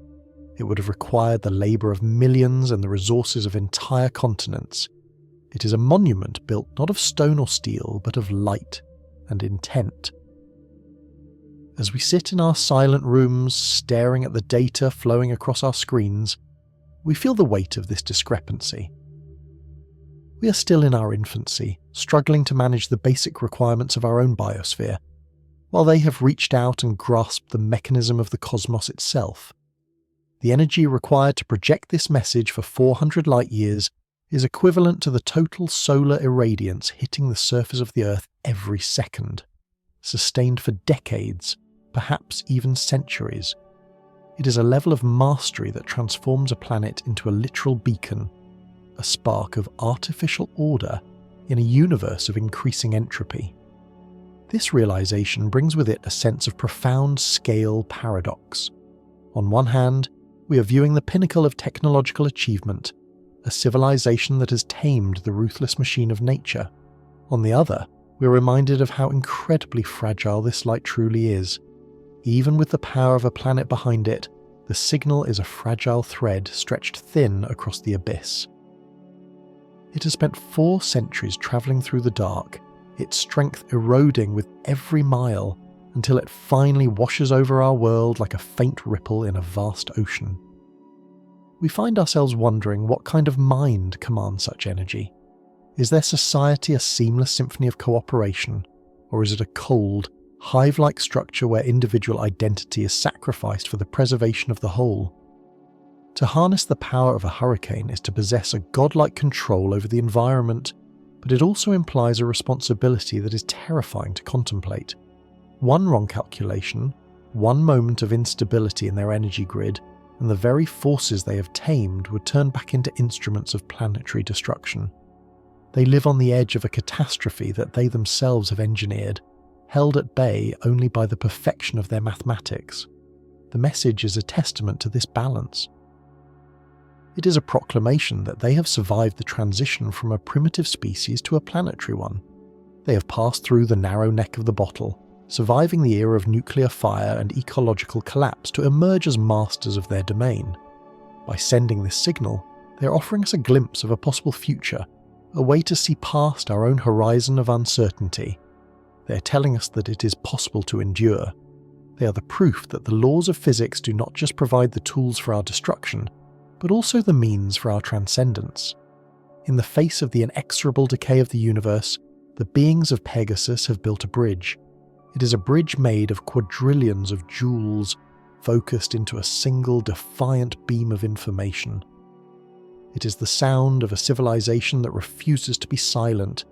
It would have required the labour of millions and the resources of entire continents. It is a monument built not of stone or steel, but of light and intent. As we sit in our silent rooms, staring at the data flowing across our screens, we feel the weight of this discrepancy. We are still in our infancy, struggling to manage the basic requirements of our own biosphere, while they have reached out and grasped the mechanism of the cosmos itself. The energy required to project this message for 400 light-years is equivalent to the total solar irradiance hitting the surface of the Earth every second, sustained for decades, perhaps even centuries. It is a level of mastery that transforms a planet into a literal beacon, a spark of artificial order in a universe of increasing entropy. This realization brings with it a sense of profound scale paradox. On one hand, we are viewing the pinnacle of technological achievement, a civilization that has tamed the ruthless machine of nature. On the other, we are reminded of how incredibly fragile this light truly is. Even with the power of a planet behind it, the signal is a fragile thread stretched thin across the abyss. It has spent 4 centuries travelling through the dark, its strength eroding with every mile until it finally washes over our world like a faint ripple in a vast ocean. We find ourselves wondering what kind of mind commands such energy. Is their society a seamless symphony of cooperation, or is it a cold, hive-like structure where individual identity is sacrificed for the preservation of the whole? To harness the power of a hurricane is to possess a godlike control over the environment, but it also implies a responsibility that is terrifying to contemplate. One wrong calculation, one moment of instability in their energy grid, and the very forces they have tamed would turn back into instruments of planetary destruction. They live on the edge of a catastrophe that they themselves have engineered, held at bay only by the perfection of their mathematics. The message is a testament to this balance. It is a proclamation that they have survived the transition from a primitive species to a planetary one. They have passed through the narrow neck of the bottle, surviving the era of nuclear fire and ecological collapse to emerge as masters of their domain. By sending this signal, they are offering us a glimpse of a possible future, a way to see past our own horizon of uncertainty. They are telling us that it is possible to endure. They are the proof that the laws of physics do not just provide the tools for our destruction, but also the means for our transcendence. In the face of the inexorable decay of the universe, the beings of Pegasus have built a bridge. It is a bridge made of quadrillions of joules focused into a single defiant beam of information. It is the sound of a civilization that refuses to be silent,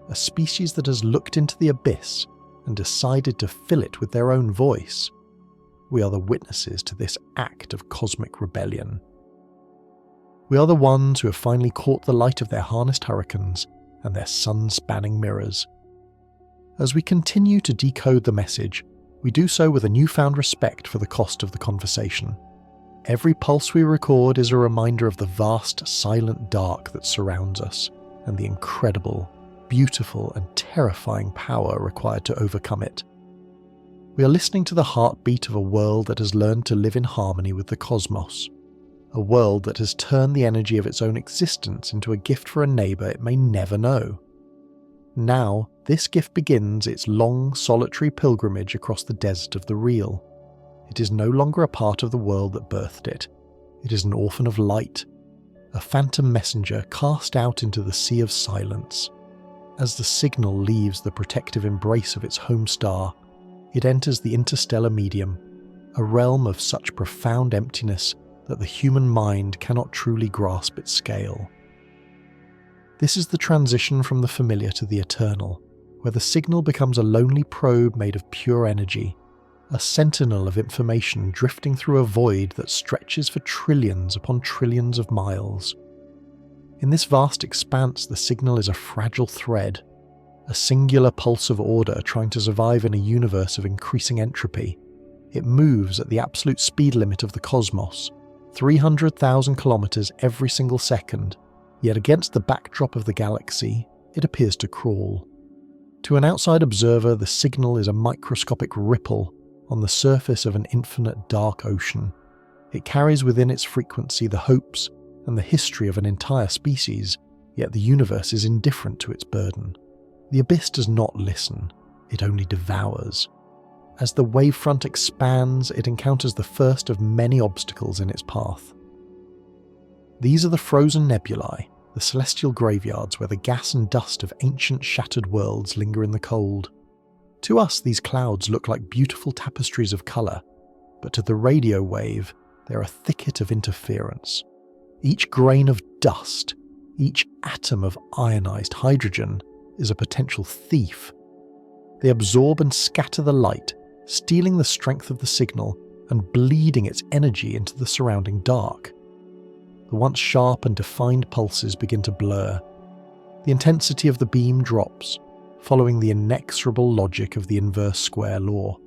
a species that has looked into the abyss and decided to fill it with their own voice. We are the witnesses to this act of cosmic rebellion. We are the ones who have finally caught the light of their harnessed hurricanes and their sun-spanning mirrors. As we continue to decode the message, we do so with a newfound respect for the cost of the conversation. Every pulse we record is a reminder of the vast, silent dark that surrounds us, and the incredible, beautiful, and terrifying power required to overcome it. We are listening to the heartbeat of a world that has learned to live in harmony with the cosmos, a world that has turned the energy of its own existence into a gift for a neighbour it may never know. Now, this gift begins its long, solitary pilgrimage across the desert of the real. It is no longer a part of the world that birthed it. It is an orphan of light, a phantom messenger cast out into the sea of silence. As the signal leaves the protective embrace of its home star, it enters the interstellar medium, a realm of such profound emptiness that the human mind cannot truly grasp its scale. This is the transition from the familiar to the eternal, where the signal becomes a lonely probe made of pure energy, a sentinel of information drifting through a void that stretches for trillions upon trillions of miles. In this vast expanse, the signal is a fragile thread, a singular pulse of order trying to survive in a universe of increasing entropy. It moves at the absolute speed limit of the cosmos, 300,000 kilometers every single second, yet against the backdrop of the galaxy, it appears to crawl. To an outside observer, the signal is a microscopic ripple on the surface of an infinite dark ocean. It carries within its frequency the hopes and the history of an entire species, yet the universe is indifferent to its burden. The abyss does not listen, it only devours. As the wavefront expands, it encounters the first of many obstacles in its path. These are the frozen nebulae, the celestial graveyards where the gas and dust of ancient shattered worlds linger in the cold. To us, these clouds look like beautiful tapestries of colour, but to the radio wave, they're a thicket of interference. Each grain of dust, each atom of ionized hydrogen is a potential thief. They absorb and scatter the light, stealing the strength of the signal and bleeding its energy into the surrounding dark. The once sharp and defined pulses begin to blur. The intensity of the beam drops, following the inexorable logic of the inverse square law.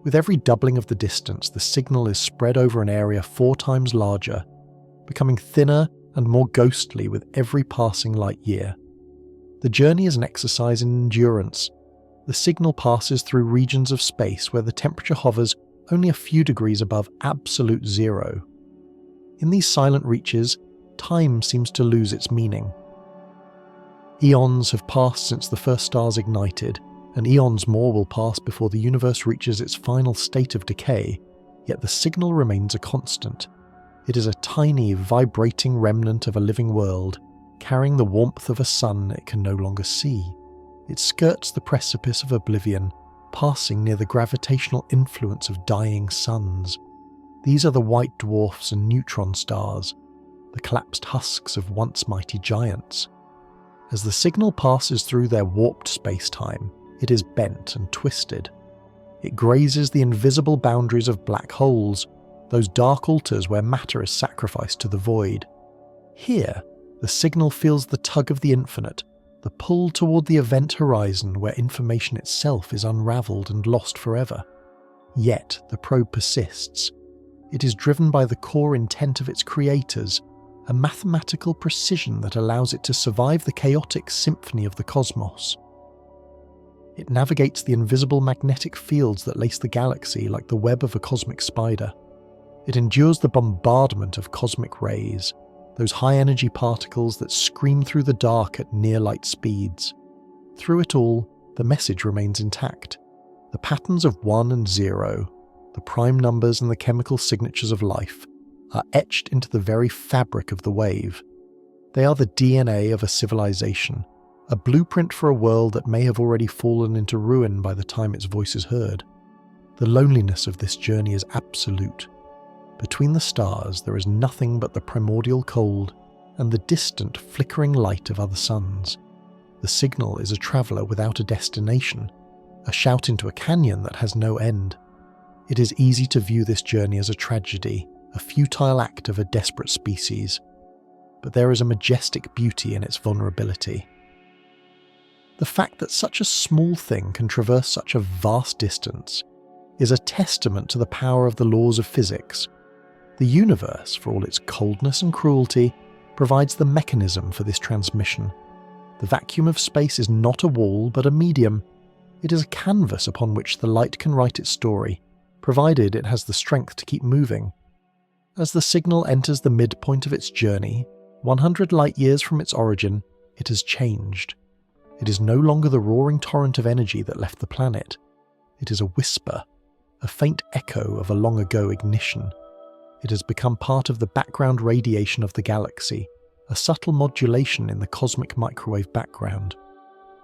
With every doubling of the distance, the signal is spread over an area 4 times larger, becoming thinner and more ghostly with every passing light year. The journey is an exercise in endurance. The signal passes through regions of space where the temperature hovers only a few degrees above absolute zero. In these silent reaches, time seems to lose its meaning. Eons have passed since the first stars ignited, and eons more will pass before the universe reaches its final state of decay, yet the signal remains a constant. It is a tiny, vibrating remnant of a living world, carrying the warmth of a sun it can no longer see. It skirts the precipice of oblivion, passing near the gravitational influence of dying suns. These are the white dwarfs and neutron stars, the collapsed husks of once mighty giants. As the signal passes through their warped space-time, it is bent and twisted. It grazes the invisible boundaries of black holes, those dark altars where matter is sacrificed to the void. Here, the signal feels the tug of the infinite, the pull toward the event horizon where information itself is unraveled and lost forever. Yet the probe persists. It is driven by the core intent of its creators, a mathematical precision that allows it to survive the chaotic symphony of the cosmos. It navigates the invisible magnetic fields that lace the galaxy like the web of a cosmic spider. It endures the bombardment of cosmic rays, those high-energy particles that scream through the dark at near-light speeds. Through it all, the message remains intact. The patterns of 1 and 0, the prime numbers and the chemical signatures of life, are etched into the very fabric of the wave. They are the DNA of a civilization, a blueprint for a world that may have already fallen into ruin by the time its voice is heard. The loneliness of this journey is absolute. Between the stars there is nothing but the primordial cold and the distant flickering light of other suns. The signal is a traveller without a destination, a shout into a canyon that has no end. It is easy to view this journey as a tragedy, a futile act of a desperate species. But there is a majestic beauty in its vulnerability. The fact that such a small thing can traverse such a vast distance is a testament to the power of the laws of physics. The universe, for all its coldness and cruelty, provides the mechanism for this transmission. The vacuum of space is not a wall, but a medium. It is a canvas upon which the light can write its story, provided it has the strength to keep moving. As the signal enters the midpoint of its journey, 100 light-years from its origin, it has changed. It is no longer the roaring torrent of energy that left the planet. It is a whisper, a faint echo of a long-ago ignition. It has become part of the background radiation of the galaxy, a subtle modulation in the cosmic microwave background.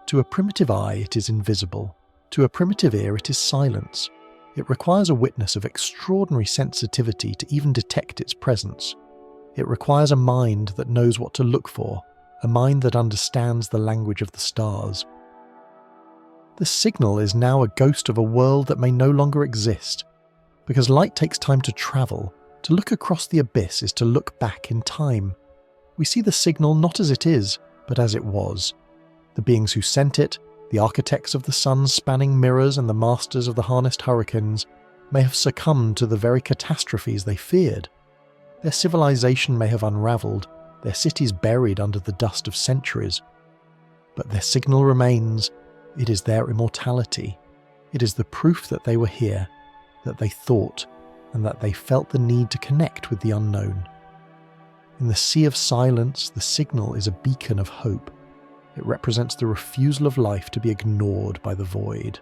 To a primitive eye, it is invisible. To a primitive ear, it is silence. It requires a witness of extraordinary sensitivity to even detect its presence. It requires a mind that knows what to look for, a mind that understands the language of the stars. The signal is now a ghost of a world that may no longer exist. Because light takes time to travel, to look across the abyss is to look back in time. We see the signal not as it is, but as it was. The beings who sent it, the architects of the sun's spanning mirrors and the masters of the harnessed hurricanes, may have succumbed to the very catastrophes they feared. Their civilization may have unraveled, their cities buried under the dust of centuries. But their signal remains. It is their immortality. It is the proof that they were here, that they thought, and that they felt the need to connect with the unknown. In the sea of silence, the signal is a beacon of hope. It represents the refusal of life to be ignored by the void.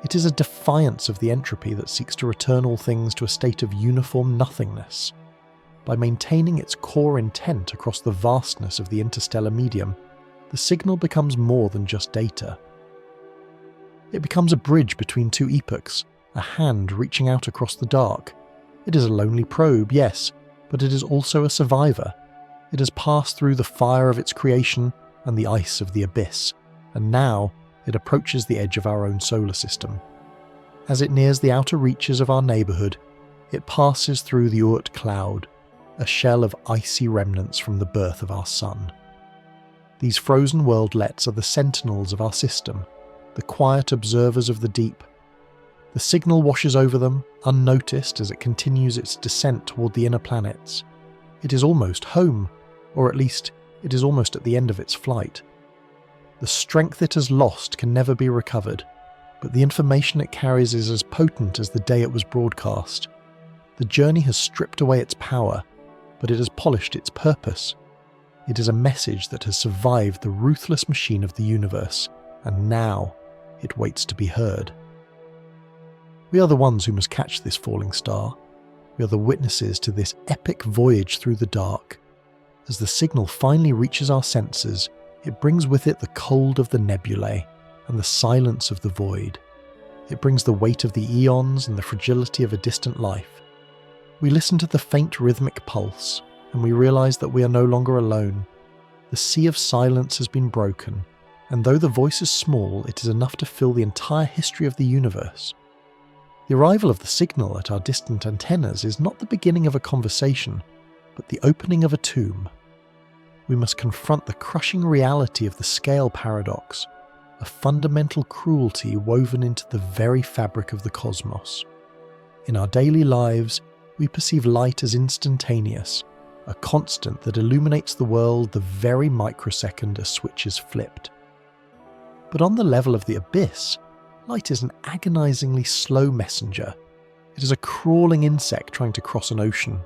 It is a defiance of the entropy that seeks to return all things to a state of uniform nothingness. By maintaining its core intent across the vastness of the interstellar medium, the signal becomes more than just data. It becomes a bridge between two epochs, a hand reaching out across the dark. It is a lonely probe, yes, but it is also a survivor. It has passed through the fire of its creation and the ice of the abyss, and now it approaches the edge of our own solar system. As it nears the outer reaches of our neighbourhood, it passes through the Oort cloud, a shell of icy remnants from the birth of our sun. These frozen worldlets are the sentinels of our system, the quiet observers of the deep. The signal washes over them, unnoticed as it continues its descent toward the inner planets. It is almost home, or at least it is almost at the end of its flight. The strength it has lost can never be recovered, but the information it carries is as potent as the day it was broadcast. The journey has stripped away its power, but it has polished its purpose. It is a message that has survived the ruthless machine of the universe, and now it waits to be heard. We are the ones who must catch this falling star. We are the witnesses to this epic voyage through the dark. As the signal finally reaches our senses, it brings with it the cold of the nebulae and the silence of the void. It brings the weight of the eons and the fragility of a distant life. We listen to the faint rhythmic pulse, and we realize that we are no longer alone. The sea of silence has been broken, and though the voice is small, it is enough to fill the entire history of the universe. The arrival of the signal at our distant antennas is not the beginning of a conversation, but the opening of a tomb. we must confront the crushing reality of the scale paradox, a fundamental cruelty woven into the very fabric of the cosmos. In our daily lives, we perceive light as instantaneous, a constant that illuminates the world the very microsecond a switch is flipped. But on the level of the abyss, light is an agonizingly slow messenger. It is a crawling insect trying to cross an ocean.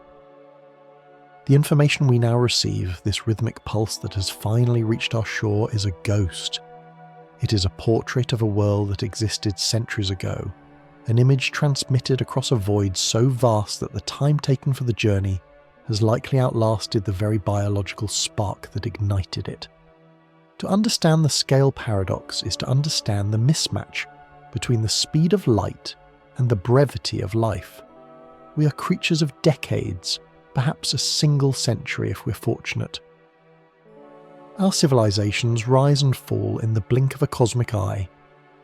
The information we now receive, this rhythmic pulse that has finally reached our shore, is a ghost. It is a portrait of a world that existed centuries ago, an image transmitted across a void so vast that the time taken for the journey has likely outlasted the very biological spark that ignited it. To understand the scale paradox is to understand the mismatch between the speed of light and the brevity of life. We are creatures of decades, perhaps a single century if we're fortunate. Our civilizations rise and fall in the blink of a cosmic eye,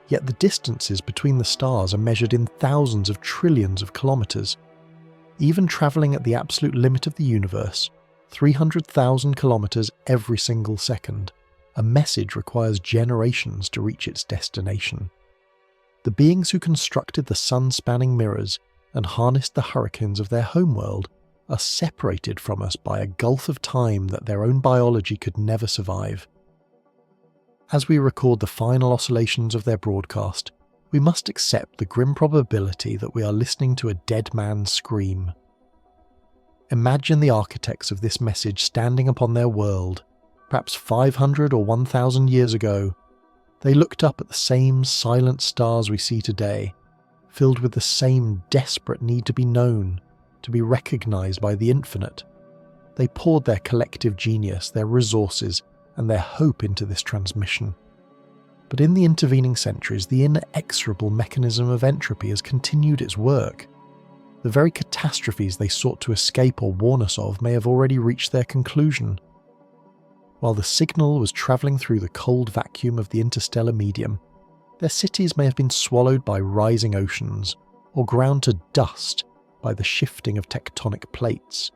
yet the distances between the stars are measured in thousands of trillions of kilometers. Even traveling at the absolute limit of the universe, 300,000 kilometers every single second, a message requires generations to reach its destination. The beings who constructed the sun-spanning mirrors and harnessed the hurricanes of their homeworld are separated from us by a gulf of time that their own biology could never survive. As we record the final oscillations of their broadcast, we must accept the grim probability that we are listening to a dead man's scream. Imagine the architects of this message standing upon their world, perhaps 500 or 1,000 years ago. They looked up at the same silent stars we see today, filled with the same desperate need to be known, to be recognized by the infinite. They poured their collective genius, their resources, and their hope into this transmission. But in the intervening centuries, the inexorable mechanism of entropy has continued its work. The very catastrophes they sought to escape or warn us of may have already reached their conclusion. While the signal was travelling through the cold vacuum of the interstellar medium, their cities may have been swallowed by rising oceans, or ground to dust by the shifting of tectonic plates.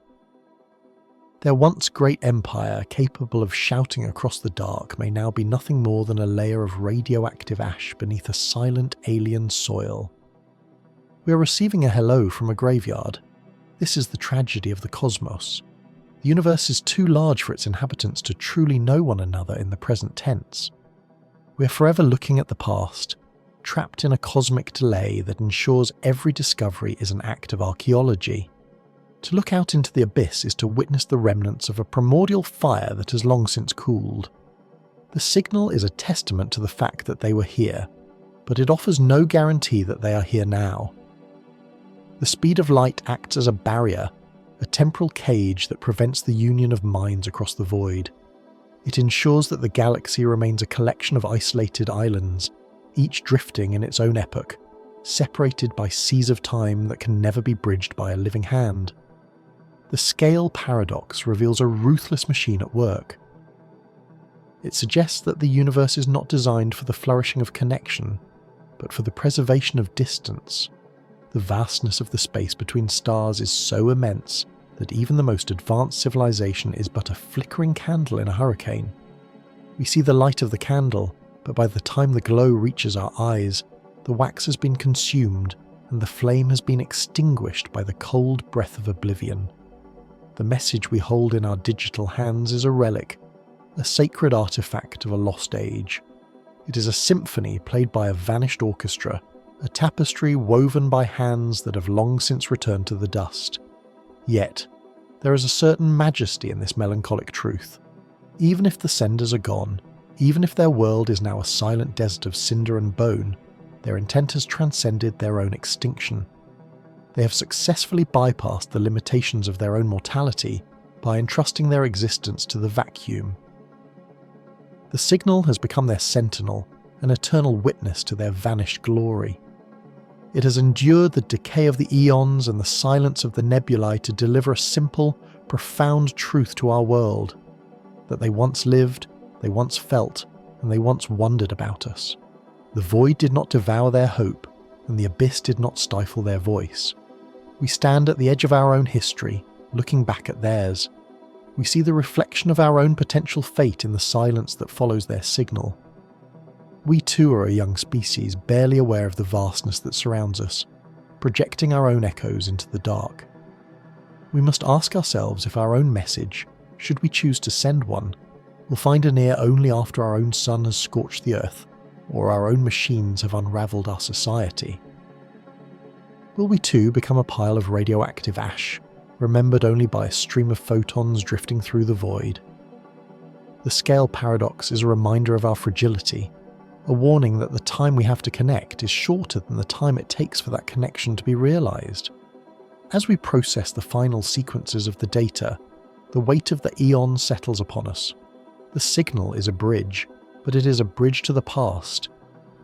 Their once great empire, capable of shouting across the dark, may now be nothing more than a layer of radioactive ash beneath a silent alien soil. We are receiving a hello from a graveyard. This is the tragedy of the cosmos. The universe is too large for its inhabitants to truly know one another in the present tense. We are forever looking at the past, trapped in a cosmic delay that ensures every discovery is an act of archaeology. To look out into the abyss is to witness the remnants of a primordial fire that has long since cooled. The signal is a testament to the fact that they were here, but it offers no guarantee that they are here now. The speed of light acts as a barrier, a temporal cage that prevents the union of minds across the void. It ensures that the galaxy remains a collection of isolated islands, each drifting in its own epoch, separated by seas of time that can never be bridged by a living hand. The scale paradox reveals a ruthless machine at work. It suggests that the universe is not designed for the flourishing of connection, but for the preservation of distance. The vastness of the space between stars is so immense that even the most advanced civilization is but a flickering candle in a hurricane. We see the light of the candle, but by the time the glow reaches our eyes, the wax has been consumed and the flame has been extinguished by the cold breath of oblivion. The message we hold in our digital hands is a relic, a sacred artifact of a lost age. It is a symphony played by a vanished orchestra, a tapestry woven by hands that have long since returned to the dust. Yet, there is a certain majesty in this melancholic truth. Even if the senders are gone, even if their world is now a silent desert of cinder and bone, their intent has transcended their own extinction. They have successfully bypassed the limitations of their own mortality by entrusting their existence to the vacuum. The signal has become their sentinel, an eternal witness to their vanished glory. It has endured the decay of the eons and the silence of the nebulae to deliver a simple, profound truth to our world, that they once lived, they once felt, and they once wondered about us. The void did not devour their hope, and the abyss did not stifle their voice. We stand at the edge of our own history, looking back at theirs. We see the reflection of our own potential fate in the silence that follows their signal. We too are a young species, barely aware of the vastness that surrounds us, projecting our own echoes into the dark. We must ask ourselves if our own message, should we choose to send one, will find an ear only after our own sun has scorched the earth, or our own machines have unravelled our society. Will we too become a pile of radioactive ash, remembered only by a stream of photons drifting through the void? The scale paradox is a reminder of our fragility, a warning that the time we have to connect is shorter than the time it takes for that connection to be realised. As we process the final sequences of the data, the weight of the eons settles upon us. The signal is a bridge, but it is a bridge to the past.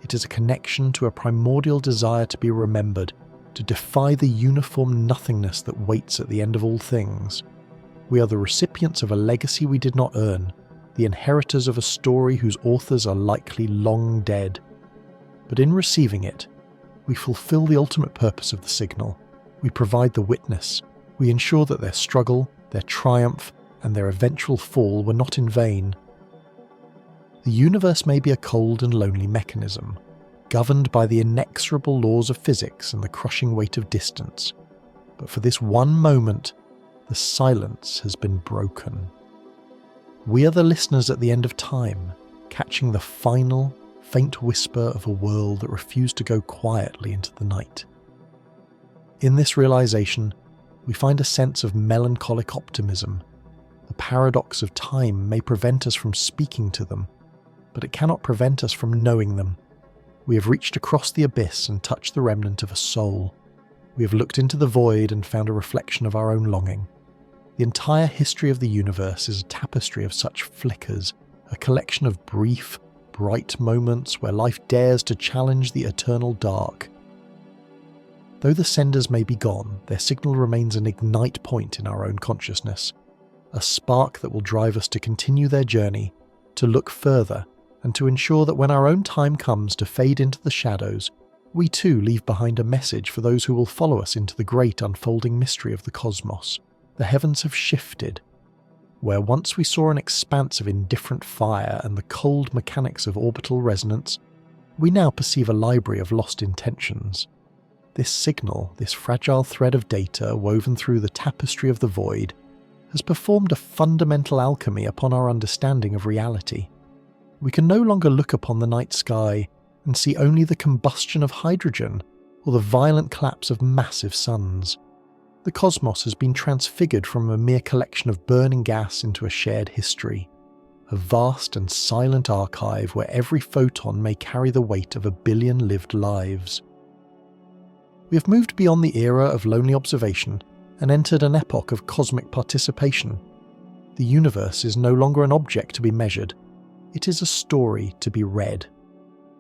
It is a connection to a primordial desire to be remembered, to defy the uniform nothingness that waits at the end of all things. We are the recipients of a legacy we did not earn, the inheritors of a story whose authors are likely long dead. But in receiving it, we fulfill the ultimate purpose of the signal. We provide the witness. We ensure that their struggle, their triumph, and their eventual fall were not in vain. The universe may be a cold and lonely mechanism, governed by the inexorable laws of physics and the crushing weight of distance. But for this one moment, the silence has been broken. We are the listeners at the end of time, catching the final, faint whisper of a world that refused to go quietly into the night. In this realization, we find a sense of melancholic optimism. The paradox of time may prevent us from speaking to them, but it cannot prevent us from knowing them. We have reached across the abyss and touched the remnant of a soul. We have looked into the void and found a reflection of our own longing. The entire history of the universe is a tapestry of such flickers, a collection of brief, bright moments where life dares to challenge the eternal dark. Though the senders may be gone, their signal remains an ignite point in our own consciousness, a spark that will drive us to continue their journey, to look further, and to ensure that when our own time comes to fade into the shadows, we too leave behind a message for those who will follow us into the great unfolding mystery of the cosmos. The heavens have shifted. Where once we saw an expanse of indifferent fire and the cold mechanics of orbital resonance, we now perceive a library of lost intentions. This signal, this fragile thread of data woven through the tapestry of the void, has performed a fundamental alchemy upon our understanding of reality. We can no longer look upon the night sky and see only the combustion of hydrogen or the violent collapse of massive suns. The cosmos has been transfigured from a mere collection of burning gas into a shared history, a vast and silent archive where every photon may carry the weight of 1 billion lived lives. We have moved beyond the era of lonely observation and entered an epoch of cosmic participation. The universe is no longer an object to be measured, it is a story to be read.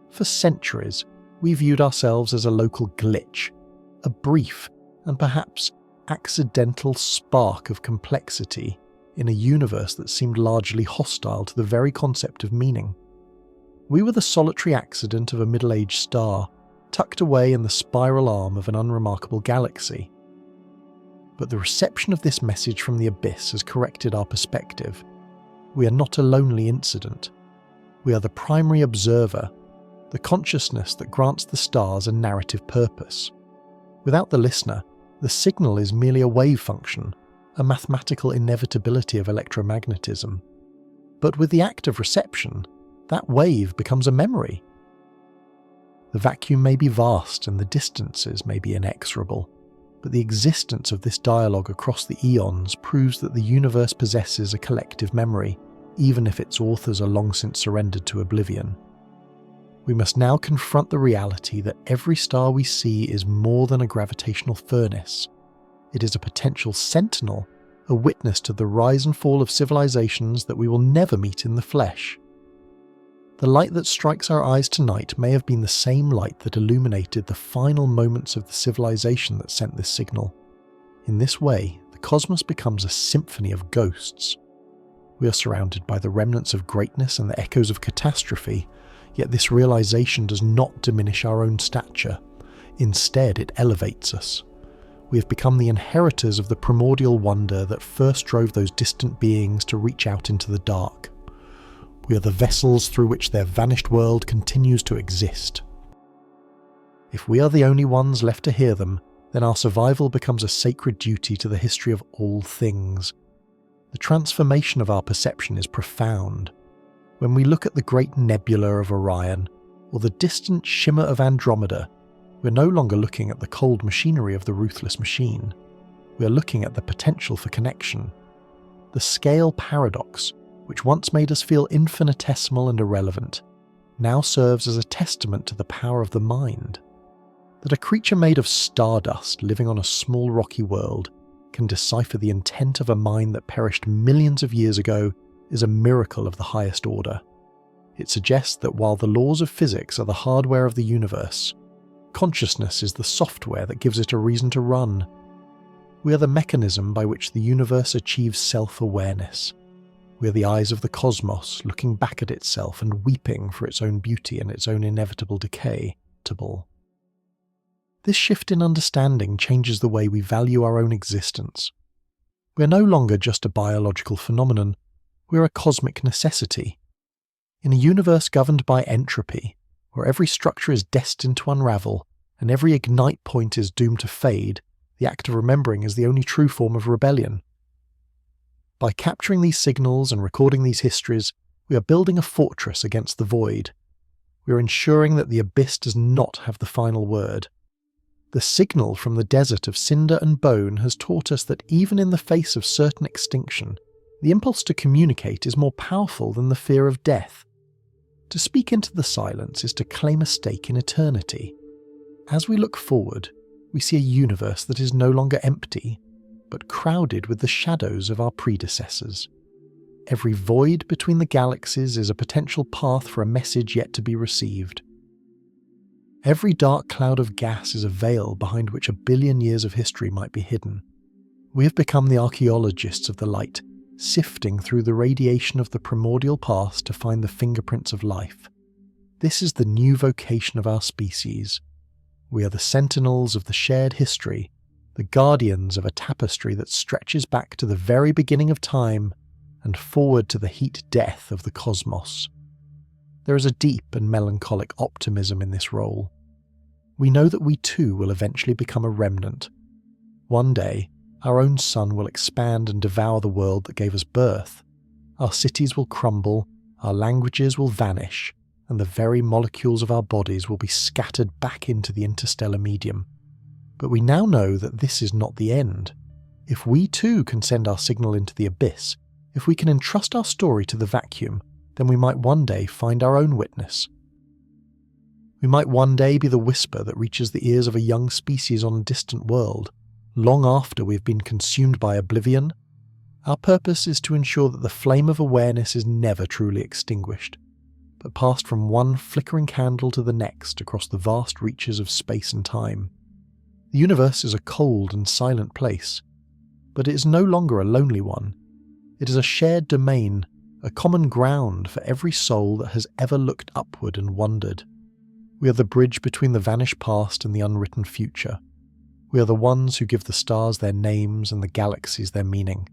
For centuries, we viewed ourselves as a local glitch, a brief and perhaps accidental spark of complexity in a universe that seemed largely hostile to the very concept of meaning. We were the solitary accident of a middle-aged star, tucked away in the spiral arm of an unremarkable galaxy. But the reception of this message from the abyss has corrected our perspective. We are not a lonely incident. We are the primary observer, the consciousness that grants the stars a narrative purpose. Without the listener, the signal is merely a wave function, a mathematical inevitability of electromagnetism. But with the act of reception, that wave becomes a memory. The vacuum may be vast and the distances may be inexorable, but the existence of this dialogue across the eons proves that the universe possesses a collective memory, even if its authors are long since surrendered to oblivion. We must now confront the reality that every star we see is more than a gravitational furnace. It is a potential sentinel, a witness to the rise and fall of civilizations that we will never meet in the flesh. The light that strikes our eyes tonight may have been the same light that illuminated the final moments of the civilization that sent this signal. In this way, the cosmos becomes a symphony of ghosts. We are surrounded by the remnants of greatness and the echoes of catastrophe, yet this realization does not diminish our own stature. Instead, it elevates us. We have become the inheritors of the primordial wonder that first drove those distant beings to reach out into the dark. We are the vessels through which their vanished world continues to exist. If we are the only ones left to hear them, then our survival becomes a sacred duty to the history of all things. The transformation of our perception is profound. When we look at the great nebula of Orion, or the distant shimmer of Andromeda, we're no longer looking at the cold machinery of the ruthless machine. We are looking at the potential for connection. The scale paradox, which once made us feel infinitesimal and irrelevant, now serves as a testament to the power of the mind. That a creature made of stardust living on a small rocky world can decipher the intent of a mind that perished millions of years ago is a miracle of the highest order. It suggests that while the laws of physics are the hardware of the universe, consciousness is the software that gives it a reason to run. We are the mechanism by which the universe achieves self-awareness. We are the eyes of the cosmos looking back at itself and weeping for its own beauty and its own inevitable decay. This shift in understanding changes the way we value our own existence. We are no longer just a biological phenomenon, we are a cosmic necessity. In a universe governed by entropy, where every structure is destined to unravel and every ignite point is doomed to fade, the act of remembering is the only true form of rebellion. By capturing these signals and recording these histories, we are building a fortress against the void. We are ensuring that the abyss does not have the final word. The signal from the desert of cinder and bone has taught us that even in the face of certain extinction, the impulse to communicate is more powerful than the fear of death. To speak into the silence is to claim a stake in eternity. As we look forward, we see a universe that is no longer empty, but crowded with the shadows of our predecessors. Every void between the galaxies is a potential path for a message yet to be received. Every dark cloud of gas is a veil behind which 1 billion years of history might be hidden. We have become the archaeologists of the light, sifting through the radiation of the primordial past to find the fingerprints of life. This is the new vocation of our species. We are the sentinels of the shared history, the guardians of a tapestry that stretches back to the very beginning of time and forward to the heat death of the cosmos. There is a deep and melancholic optimism in this role. We know that we too will eventually become a remnant. One day, our own sun will expand and devour the world that gave us birth. Our cities will crumble, our languages will vanish, and the very molecules of our bodies will be scattered back into the interstellar medium. But we now know that this is not the end. If we too can send our signal into the abyss, if we can entrust our story to the vacuum, then we might one day find our own witness. We might one day be the whisper that reaches the ears of a young species on a distant world, long after we've been consumed by oblivion. Our purpose is to ensure that the flame of awareness is never truly extinguished, but passed from one flickering candle to the next across the vast reaches of space and time. The universe is a cold and silent place, but it is no longer a lonely one. It is a shared domain, a common ground for every soul that has ever looked upward and wondered. We are the bridge between the vanished past and the unwritten future. We are the ones who give the stars their names and the galaxies their meaning.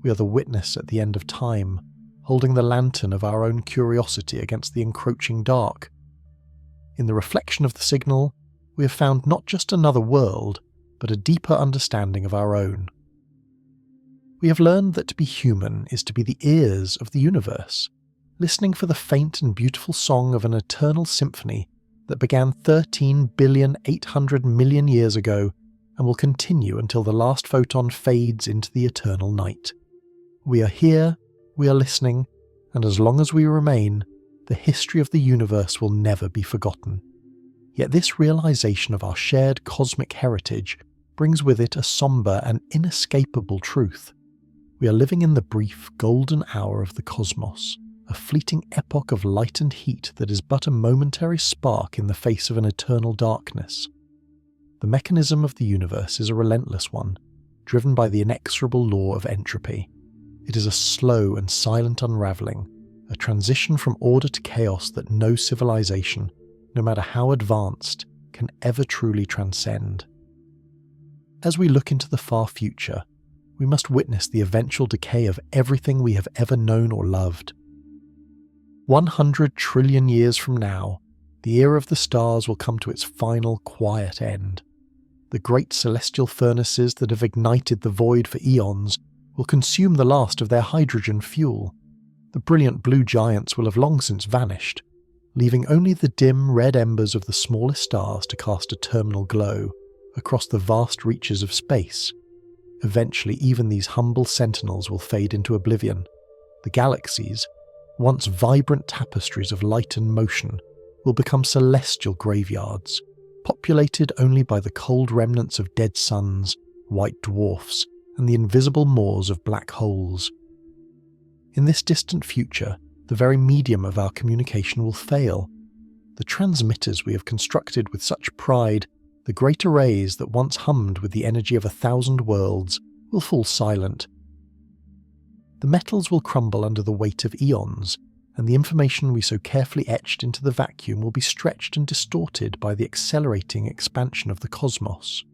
We are the witness at the end of time, holding the lantern of our own curiosity against the encroaching dark. In the reflection of the signal, we have found not just another world, but a deeper understanding of our own. We have learned that to be human is to be the ears of the universe, listening for the faint and beautiful song of an eternal symphony that began 13,800,000,000 years ago and will continue until the last photon fades into the eternal night. We are here, we are listening, and as long as we remain, the history of the universe will never be forgotten. Yet this realization of our shared cosmic heritage brings with it a somber and inescapable truth. We are living in the brief, golden hour of the cosmos, a fleeting epoch of light and heat that is but a momentary spark in the face of an eternal darkness. The mechanism of the universe is a relentless one, driven by the inexorable law of entropy. It is a slow and silent unraveling, a transition from order to chaos that no civilization, no matter how advanced, can ever truly transcend. As we look into the far future, we must witness the eventual decay of everything we have ever known or loved. 100 trillion years from now, the era of the stars will come to its final quiet end. The great celestial furnaces that have ignited the void for eons will consume the last of their hydrogen fuel. The brilliant blue giants will have long since vanished, leaving only the dim red embers of the smallest stars to cast a terminal glow across the vast reaches of space. Eventually, even these humble sentinels will fade into oblivion. The galaxies, once vibrant tapestries of light and motion, will become celestial graveyards, populated only by the cold remnants of dead suns, white dwarfs, and the invisible maws of black holes. In this distant future, the very medium of our communication will fail. The transmitters we have constructed with such pride, the great arrays that once hummed with the energy of 1,000 worlds, will fall silent. The metals will crumble under the weight of eons, and the information we so carefully etched into the vacuum will be stretched and distorted by the accelerating expansion of the cosmos.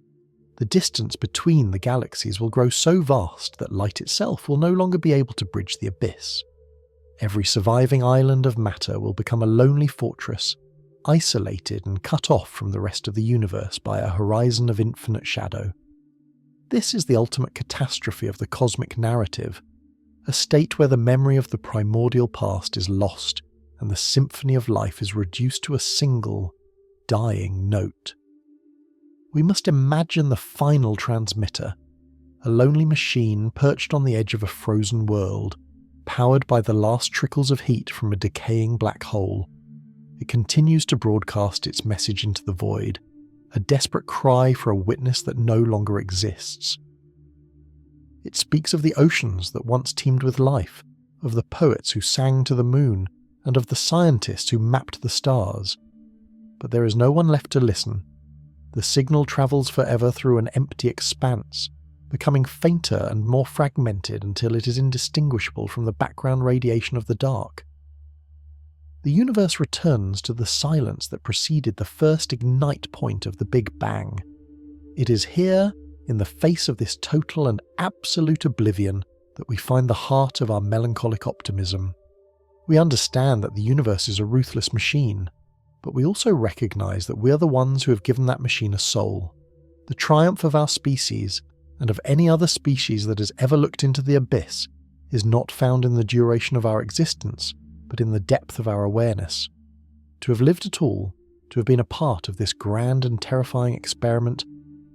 The distance between the galaxies will grow so vast that light itself will no longer be able to bridge the abyss. Every surviving island of matter will become a lonely fortress, isolated and cut off from the rest of the universe by a horizon of infinite shadow. This is the ultimate catastrophe of the cosmic narrative, a state where the memory of the primordial past is lost and the symphony of life is reduced to a single, dying note. We must imagine the final transmitter, a lonely machine perched on the edge of a frozen world, powered by the last trickles of heat from a decaying black hole. It continues to broadcast its message into the void, a desperate cry for a witness that no longer exists. It speaks of the oceans that once teemed with life, of the poets who sang to the moon, and of the scientists who mapped the stars. But there is no one left to listen. The signal travels forever through an empty expanse, becoming fainter and more fragmented until it is indistinguishable from the background radiation of the dark. The universe returns to the silence that preceded the first ignite point of the Big Bang. It is here, in the face of this total and absolute oblivion, that we find the heart of our melancholic optimism. We understand that the universe is a ruthless machine, but we also recognize that we are the ones who have given that machine a soul. The triumph of our species, and of any other species that has ever looked into the abyss, is not found in the duration of our existence, but in the depth of our awareness. To have lived at all, to have been a part of this grand and terrifying experiment,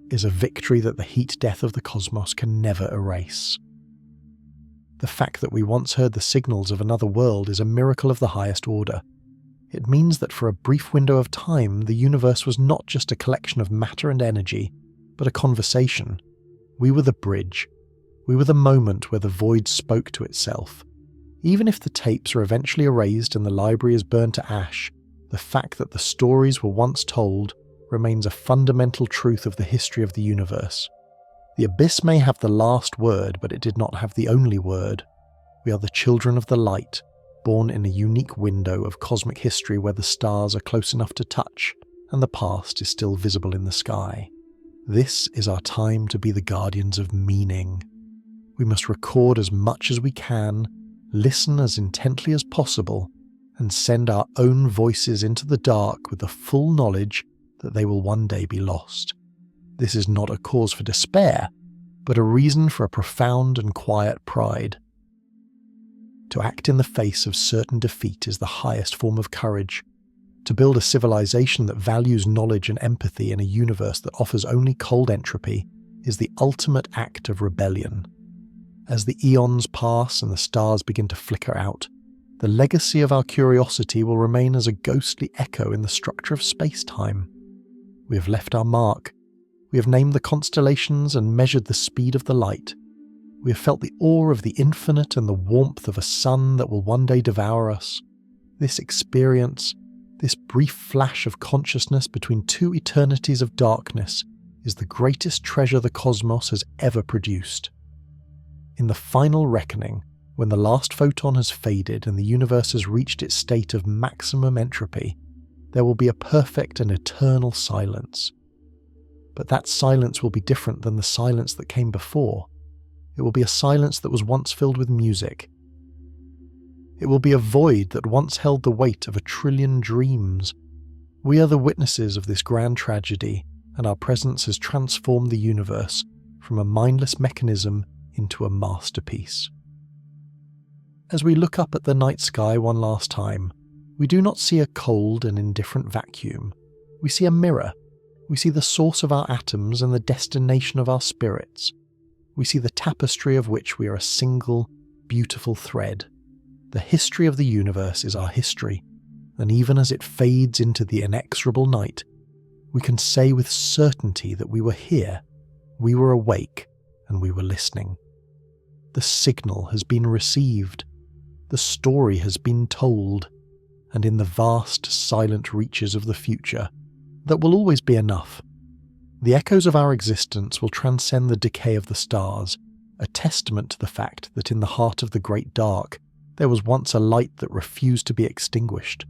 is a victory that the heat death of the cosmos can never erase. The fact that we once heard the signals of another world is a miracle of the highest order. It means that for a brief window of time, the universe was not just a collection of matter and energy, but a conversation. We were the bridge. We were the moment where the void spoke to itself. Even if the tapes are eventually erased and the library is burned to ash, the fact that the stories were once told remains a fundamental truth of the history of the universe. The abyss may have the last word, but it did not have the only word. We are the children of the light, born in a unique window of cosmic history where the stars are close enough to touch and the past is still visible in the sky. This is our time to be the guardians of meaning. We must record as much as we can, listen as intently as possible, and send our own voices into the dark with the full knowledge that they will one day be lost. This is not a cause for despair, but a reason for a profound and quiet pride. To act in the face of certain defeat is the highest form of courage. To build a civilization that values knowledge and empathy in a universe that offers only cold entropy is the ultimate act of rebellion. As the eons pass and the stars begin to flicker out, the legacy of our curiosity will remain as a ghostly echo in the structure of space-time. We have left our mark. We have named the constellations and measured the speed of the light. We have felt the awe of the infinite and the warmth of a sun that will one day devour us. This experience, this brief flash of consciousness between two eternities of darkness, is the greatest treasure the cosmos has ever produced. In the final reckoning, when the last photon has faded and the universe has reached its state of maximum entropy, there will be a perfect and eternal silence. But that silence will be different than the silence that came before. It will be a silence that was once filled with music. It will be a void that once held the weight of 1,000,000,000,000 dreams. We are the witnesses of this grand tragedy, and our presence has transformed the universe from a mindless mechanism into a masterpiece. As we look up at the night sky one last time, we do not see a cold and indifferent vacuum. We see a mirror. We see the source of our atoms and the destination of our spirits. We see the tapestry of which we are a single, beautiful thread. The history of the universe is our history, and even as it fades into the inexorable night, we can say with certainty that we were here, we were awake, and we were listening. The signal has been received, the story has been told, and in the vast, silent reaches of the future, that will always be enough. The echoes of our existence will transcend the decay of the stars, a testament to the fact that in the heart of the great dark, there was once a light that refused to be extinguished.